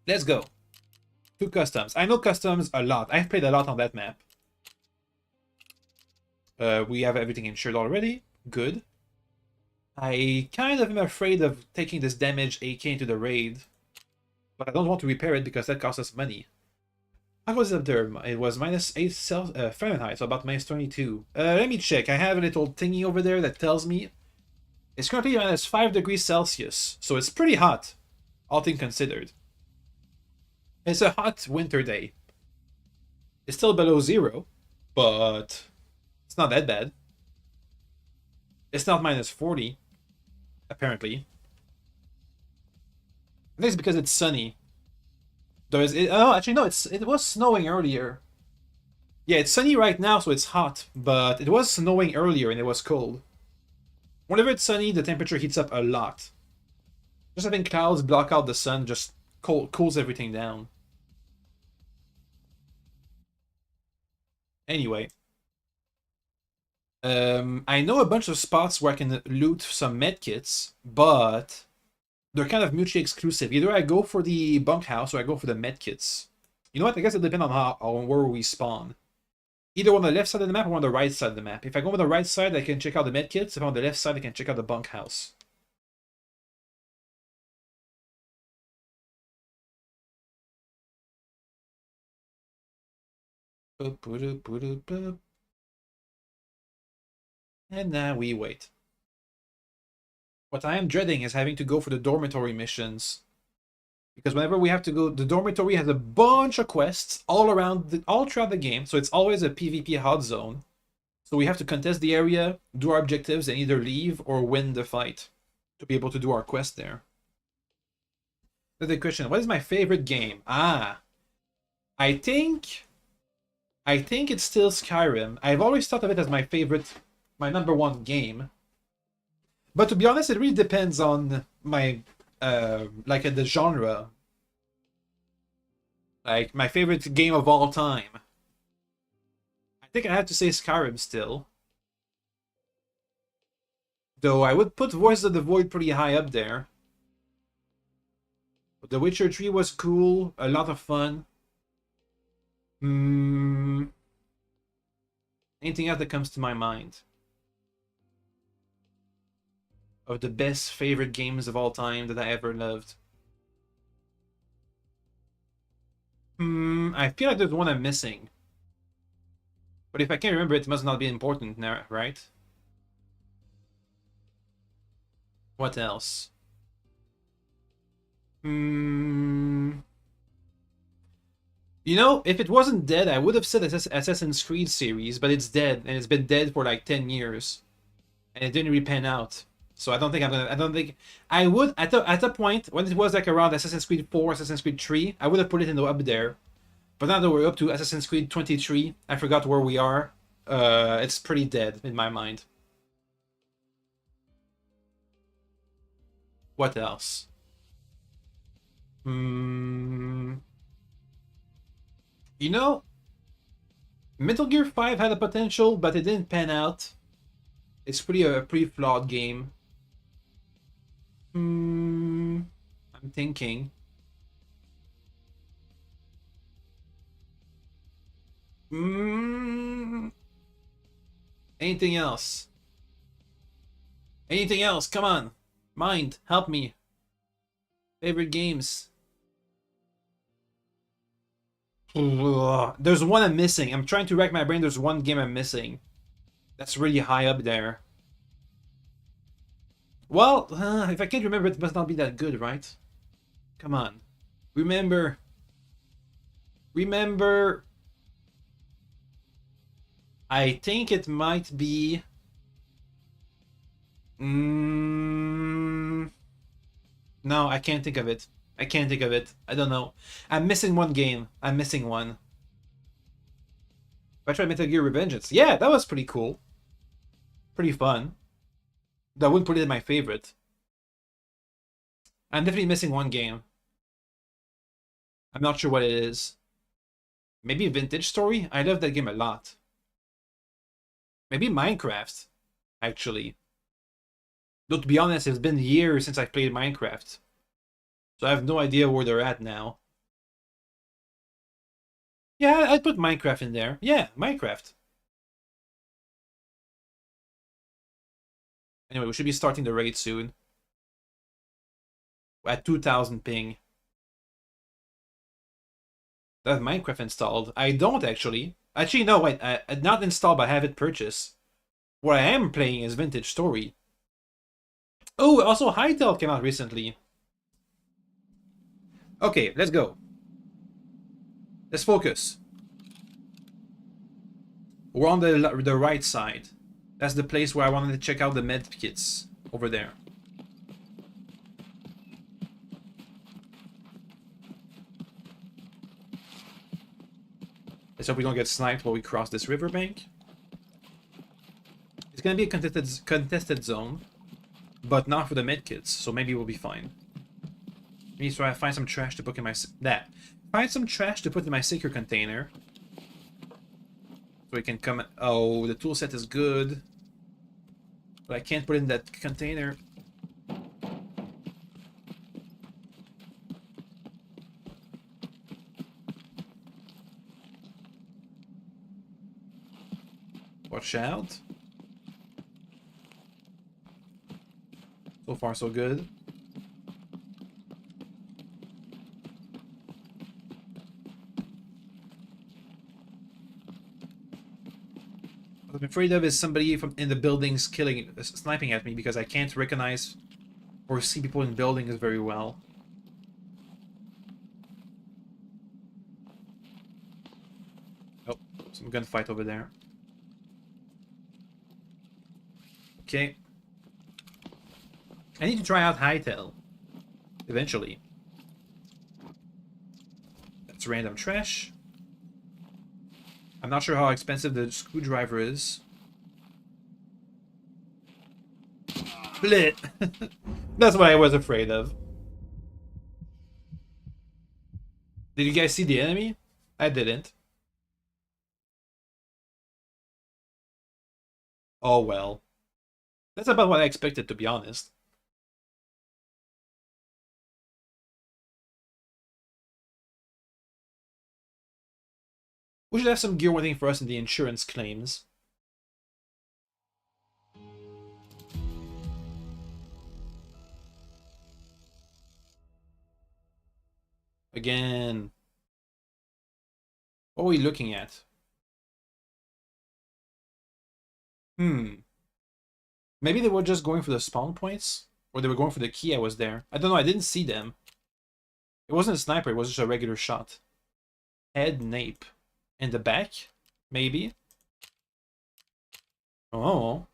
Let's go. To customs. I know customs a lot. I've played a lot on that map. We have everything insured already. Good. I kind of am afraid of taking this damaged AK into the raid. But I don't want to repair it because that costs us money. How was it up there? It was -8 Fahrenheit, so about -22. Let me check. I have a little thingy over there that tells me it's currently -5 degrees Celsius, so it's pretty hot, all things considered. It's a hot winter day. It's still below 0, but it's not that bad. It's not -40, apparently. I think it's because it's sunny. Oh, actually, no, it was snowing earlier. Yeah, it's sunny right now, so it's hot, but it was snowing earlier and it was cold. Whenever it's sunny, the temperature heats up a lot. Just having clouds block out the sun just cools everything down. Anyway. I know a bunch of spots where I can loot some medkits, but they're kind of mutually exclusive. Either I go for the bunkhouse or I go for the medkits. You know what? I guess it depends on where we spawn. Either on the left side of the map or on the right side of the map. If I go on the right side, I can check out the medkits. If I'm on the left side, I can check out the bunkhouse. And now we wait. What I am dreading is having to go for the dormitory missions. Because whenever we have to go, the dormitory has a bunch of quests all throughout the game, so it's always a PvP hot zone. So we have to contest the area, do our objectives, and either leave or win the fight to be able to do our quest there. Another question: what is my favorite game? I think it's still Skyrim. I've always thought of it as my favorite, my #1 game. But to be honest, it really depends on my like the genre. Like my favorite game of all time. I think I have to say Skyrim still. Though I would put Voice of the Void pretty high up there. But The Witcher 3 was cool, a lot of fun. Anything else that comes to my mind? Of the best favorite games of all time that I ever loved. I feel like there's one I'm missing. But if I can't remember it must not be important now, right? What else? You know, if it wasn't dead, I would have said Assassin's Creed series, but it's dead, and it's been dead for like 10 years. And it didn't really pan out. So I don't think I would at a point when it was like around Assassin's Creed 4, Assassin's Creed 3, I would have put it up there. But now that we're up to Assassin's Creed 23, I forgot where we are. It's pretty dead in my mind. What else? You know, Metal Gear 5 had a potential, but it didn't pan out. It's a pretty flawed game. I'm thinking. Anything else? Anything else? Come on. Mind, help me. Favorite games. There's one I'm missing. I'm trying to rack my brain. There's one game I'm missing. That's really high up there. Well, if I can't remember, it must not be that good, right? Come on. Remember. I think it might be... No, I can't think of it. I can't think of it. I don't know. I'm missing one game. I'm missing one. If I tried Metal Gear Revengeance. Yeah, that was pretty cool. Pretty fun. Though I wouldn't put it in my favorite. I'm definitely missing one game. I'm not sure what it is. Maybe Vintage Story? I love that game a lot. Maybe Minecraft, actually. Though, to be honest, it's been years since I played Minecraft. So I have no idea where they're at now. Yeah, I'd put Minecraft in there. Yeah, Minecraft. Anyway, we should be starting the raid soon. At 2000 ping. I have Minecraft installed. I don't actually. Actually, no, wait. Not installed, but I have it purchased. What I am playing is Vintage Story. Oh, also Hytale came out recently. Okay, let's go. Let's focus. We're on the right side. That's the place where I wanted to check out the med kits. Over there. Let's hope we don't get sniped while we cross this riverbank. It's gonna be a contested zone, but not for the medkits, so maybe we'll be fine. Maybe try to find some trash to put in my find some trash to put in my secret container, so we can come. Oh, the tool set is good, but I can't put it in that container. Watch out. So far, so good. What I'm afraid of is somebody from in the buildings sniping at me because I can't recognize or see people in buildings very well. Oh, some gunfight over there. Okay. I need to try out Hytale. Eventually. That's random trash. I'm not sure how expensive the screwdriver is. Split! That's what I was afraid of. Did you guys see the enemy? I didn't. Oh well. That's about what I expected, to be honest. We should have some gear waiting for us in the insurance claims. Again. What are we looking at? Maybe they were just going for the spawn points? Or they were going for the key I was there. I don't know, I didn't see them. It wasn't a sniper, it was just a regular shot. Head nape. In the back? Maybe? Oh.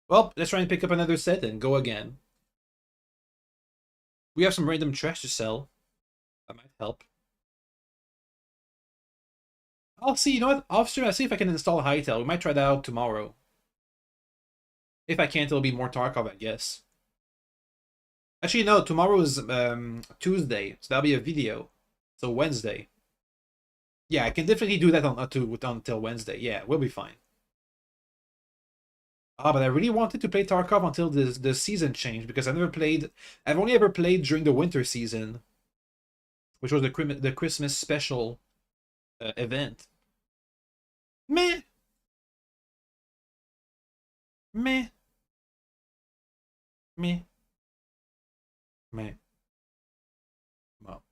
Well, let's try and pick up another set and go again. We have some random trash to sell. That might help. I'll see, you know what? Officer, I'll see if I can install Hytale. We might try that out tomorrow. If I can't, it'll be more Tarkov, I guess. Actually, no, tomorrow is Tuesday, so that'll be a video. So Wednesday. Yeah, I can definitely do that until Wednesday. Yeah, we'll be fine. Ah, but I really wanted to play Tarkov until the season changed, because I've only ever played during the winter season, which was the Christmas special event. Meh. Meh. Meh. Meh. Well.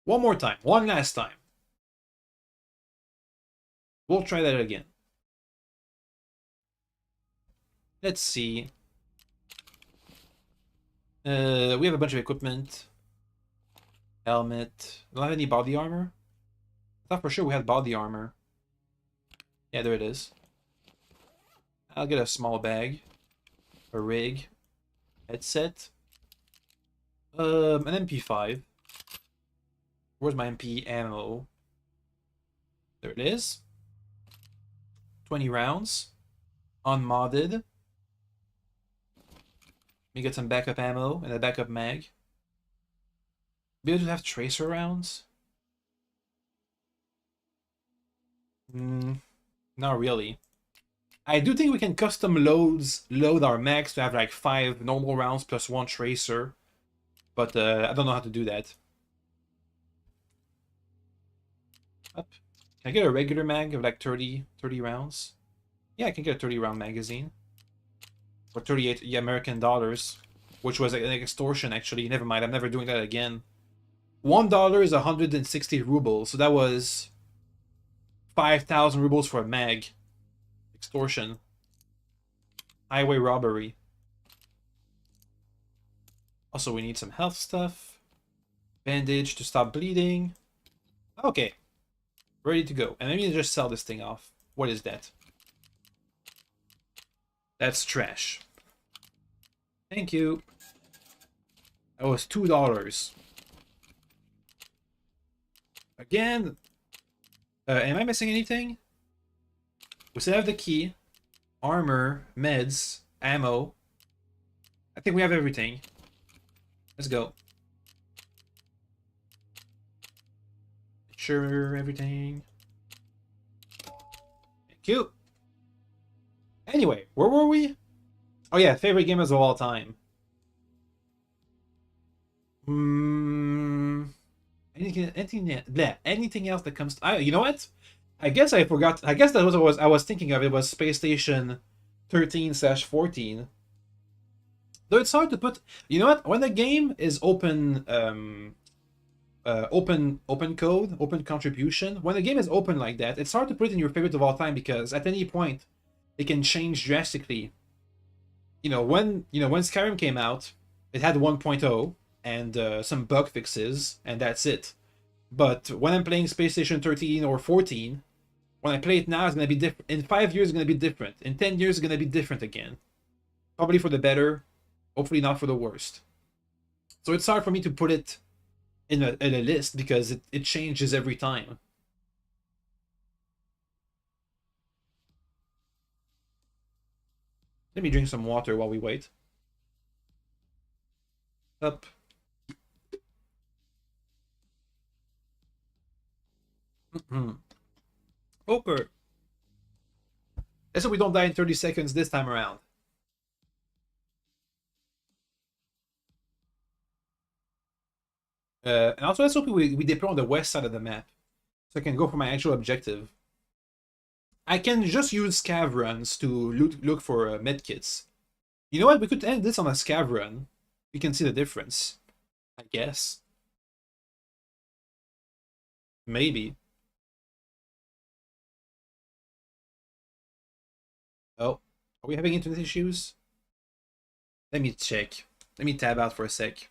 One more time. One last time. We'll try that again. Let's see. We have a bunch of equipment. Helmet. Don't have any body armor? I thought for sure we had body armor. Yeah, there it is. I'll get a small bag. A rig. Headset. An MP5. Where's my MP ammo? There it is. 20 rounds. Unmodded. me get some backup ammo and a backup mag. Be able to have tracer rounds? Not really. I do think we can custom load our mags to have like 5 normal rounds plus 1 tracer. But I don't know how to do that. Up. Can I get a regular mag of like 30 rounds? Yeah, I can get a 30 round magazine. For 38 American dollars. Which was an extortion actually. Never mind, I'm never doing that again. $1 is 160 rubles, so that was 5,000 rubles for a mag. Extortion. Highway robbery. Also, we need some health stuff. Bandage to stop bleeding. Okay. Ready to go. And maybe just sell this thing off. What is that? That's trash. Thank you. That was $2. Again. Am I missing anything? We still have the key. Armor, meds, ammo. I think we have everything. Let's go. Sure, everything. Thank you. Anyway, where were we? Oh yeah, favorite gamers of all time. Anything else that comes to, you know what? I guess I forgot. I guess that was what I was thinking of. It was Space Station 13/14. Though it's hard to put. You know what? When the game is open, open code, open contribution. When the game is open like that, it's hard to put in your favorite of all time because at any point, it can change drastically. When Skyrim came out, it had 1.0 and some bug fixes, and that's it. But when I'm playing Space Station 13 or 14. When I play it now, it's going to be different. In 5 years, it's going to be different. In 10 years, it's going to be different again. Probably for the better. Hopefully not for the worst. So it's hard for me to put it in a list because it changes every time. Let me drink some water while we wait. Up. Poker. Let's hope we don't die in 30 seconds this time around. And also let's hope we deploy on the west side of the map. So I can go for my actual objective. I can just use scav runs to look for medkits. You know what? We could end this on a scav run. We can see the difference. I guess. Maybe. Oh, are we having internet issues? Let me check. Let me tab out for a sec.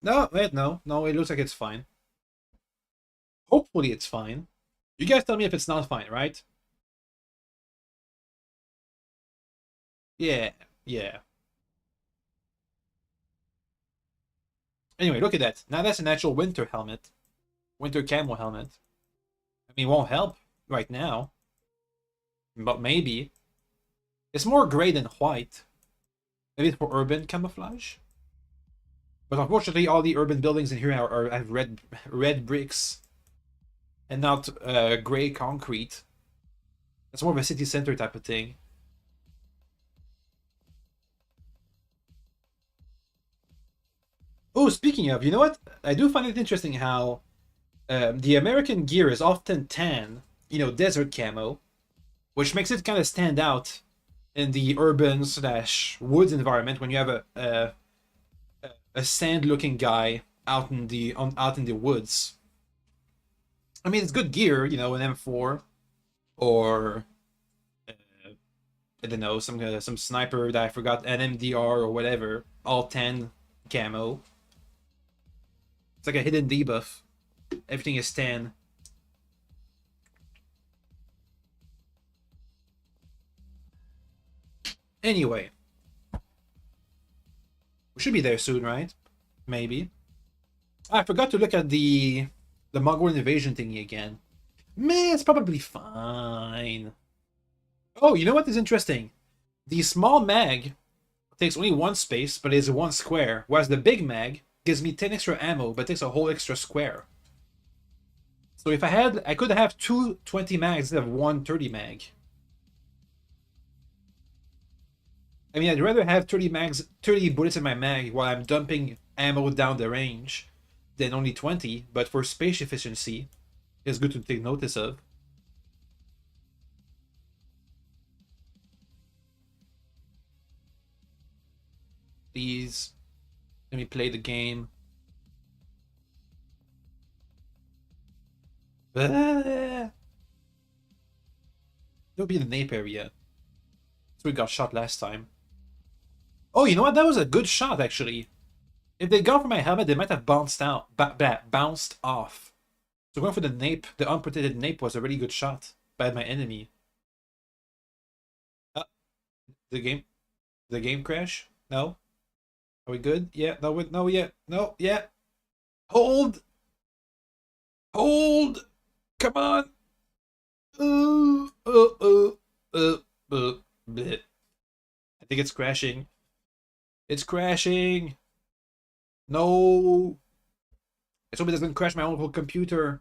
No, wait, no, it looks like it's fine. Hopefully it's fine. You guys tell me if it's not fine, right? Yeah. Anyway, look at that. Now that's an actual winter helmet. Winter camo helmet. I mean, it won't help right now. But maybe. It's more gray than white. Maybe it's for urban camouflage? But unfortunately, all the urban buildings in here have red bricks. And not gray concrete. It's more of a city center type of thing. Oh, speaking of, you know what? I do find it interesting how the American gear is often tan, desert camo, which makes it kind of stand out in the urban/woods environment when you have a sand-looking guy out in the woods. I mean, it's good gear, an M4 or I don't know, some sniper that I forgot, an MDR or whatever, all tan camo. It's like a hidden debuff. Everything is tan. Anyway. We should be there soon, right? Maybe. I forgot to look at the Mongol invasion thingy again. Man, it's probably fine. Oh, you know what is interesting? The small mag It takes only one space, but it's one square. Whereas the big mag gives me 10 extra ammo, but takes a whole extra square. So if I could have two 20 mags instead of one 30 mag. I mean, I'd rather have 30 bullets in my mag while I'm dumping ammo down the range than only 20, but for space efficiency, it's good to take notice of. Please, let me play the game. It'll be the nape area. So we got shot last time. Oh, you know what? That was a good shot, actually. If they'd gone for my helmet, they might have bounced off. So going for the nape, the unprotected nape was a really good shot by my enemy. The game crash? No? Are we good? Yeah, no, yeah, no, yeah. Hold! Hold! Come on! Bleh. I think it's crashing. It's crashing! No! I hope it doesn't crash my own whole computer.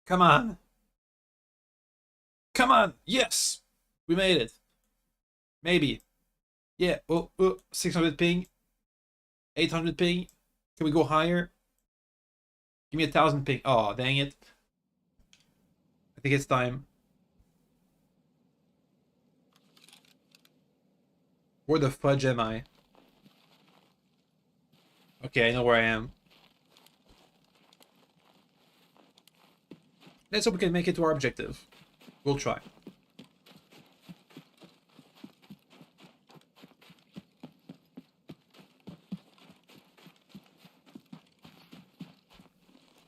Come on! Come on! Yes! We made it. Maybe. Yeah. Oh, 600 ping. 800 ping. Can we go higher? Give me 1,000 ping. Oh, dang it. I think it's time. Where the fudge am I? Okay, I know where I am. Let's hope we can make it to our objective. We'll try.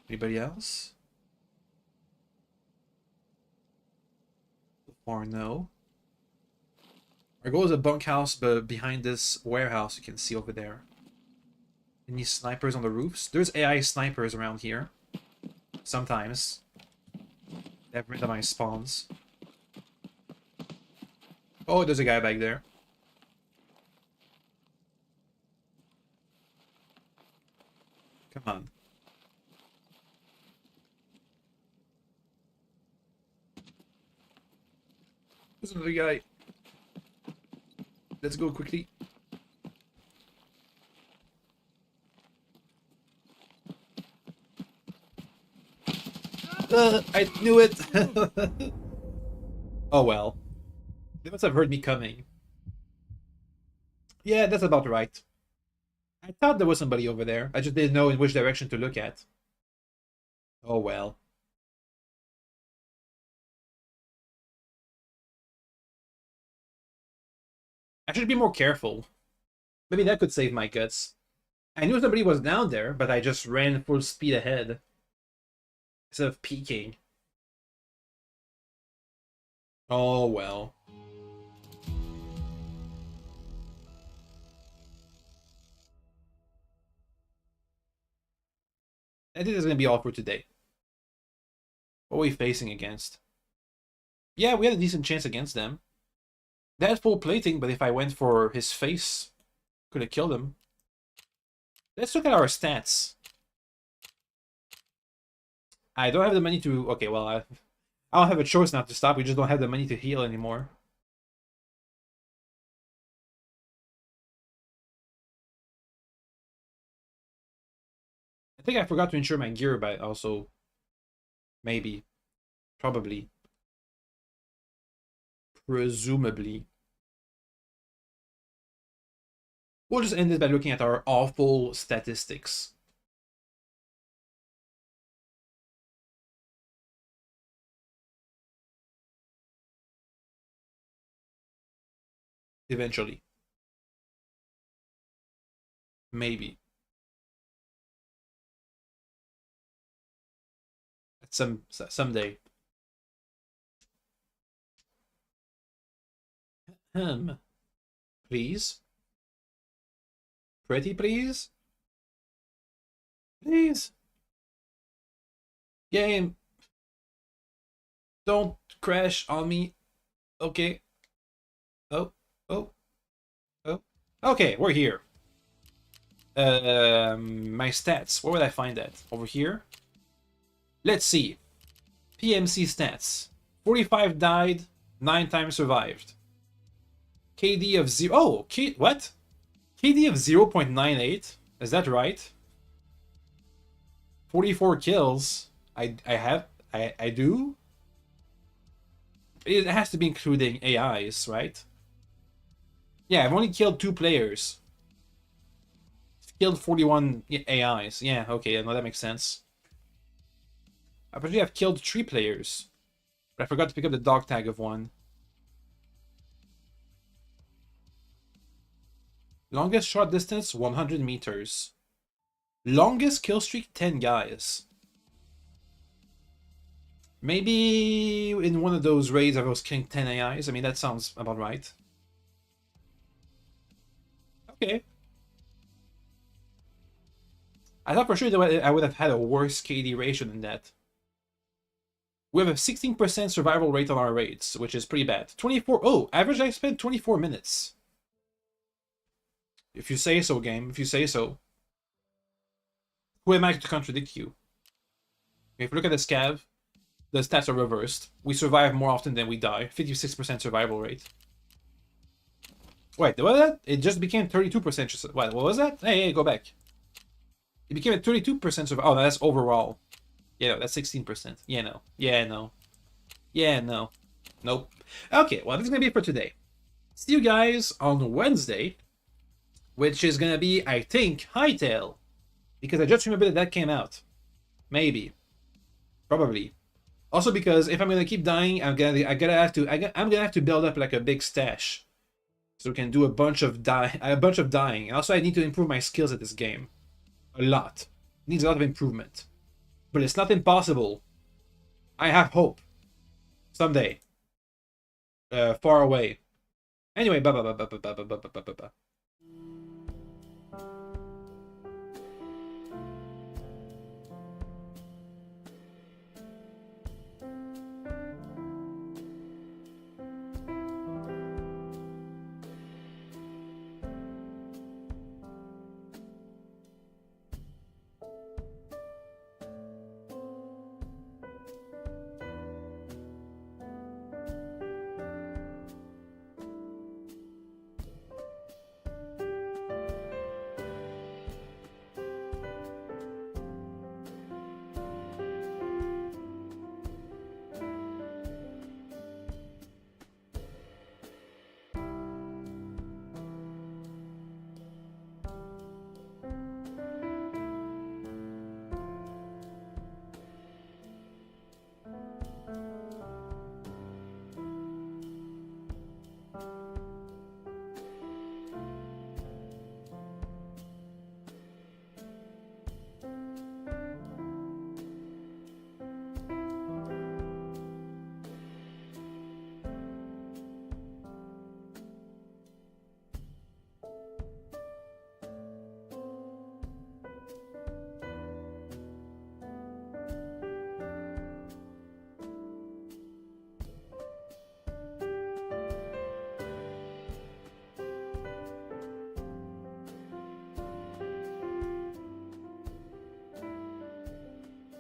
Anybody else? Or no? Our goal is a bunkhouse, but behind this warehouse you can see over there. Any snipers on the roofs? There's AI snipers around here. Sometimes. They have randomized spawns. Oh, there's a guy back there. Come on. There's another guy. Let's go quickly. I knew it! Oh well. They must have heard me coming. Yeah, that's about right. I thought there was somebody over there. I just didn't know in which direction to look at. Oh well. I should be more careful. Maybe that could save my guts. I knew somebody was down there, but I just ran full speed ahead. Instead of peeking. Oh well. I think that's gonna be all for today. What are we facing against? Yeah, we had a decent chance against them. They had full plating, but if I went for his face, could have killed him. Let's look at our stats. I don't have the money to... Okay, well, I don't have a choice not to stop. We just don't have the money to heal anymore. I think I forgot to insure my gear, but also... Maybe. Probably. Presumably. We'll just end this by looking at our awful statistics. Eventually. Maybe. At someday. Please? Pretty please? Please? Game. Don't crash on me. Okay. Oh, oh, oh. Okay, we're here. My stats. Where would I find that? Over here? Let's see. PMC stats. 45 died, 9 times survived. KD of 0. Oh, what? KD of 0.98? Is that right? 44 kills. I do? It has to be including AIs, right? Yeah, I've only killed 2 players. Killed 41 AIs. Yeah, okay, no, that makes sense. I believe I've killed 3 players. But I forgot to pick up the dog tag of 1. Longest shot distance, 100 meters. Longest kill streak, 10 guys. Maybe in one of those raids I was killing 10 AIs. I mean, that sounds about right. Okay. I thought for sure that I would have had a worse KD ratio than that. We have a 16% survival rate on our raids, which is pretty bad. 24. Oh, average I spent 24 minutes. If you say so, game. If you say so. Who am I to contradict you? If you look at the scav, the stats are reversed. We survive more often than we die. 56% survival rate. Wait, what was that? It just became 32%. What was that? Hey, go back. It became a 32% survival. Oh, no, that's overall. Yeah, no, that's 16%. Yeah, no. Yeah, no. Yeah, no. Nope. Okay, well, this is going to be it for today. See you guys on Wednesday, which is going to be, I think, Hightail. Because I just remembered that came out. Maybe. Probably. Also because if I'm going to keep dying, I'm gonna have to build up like a big stash. So we can do a bunch of dying. And also I need to improve my skills at this game. A lot. It needs a lot of improvement. But it's not impossible. I have hope. Someday. Far away. Anyway, bye bye bye bye bye bye bye bye bye bye bye.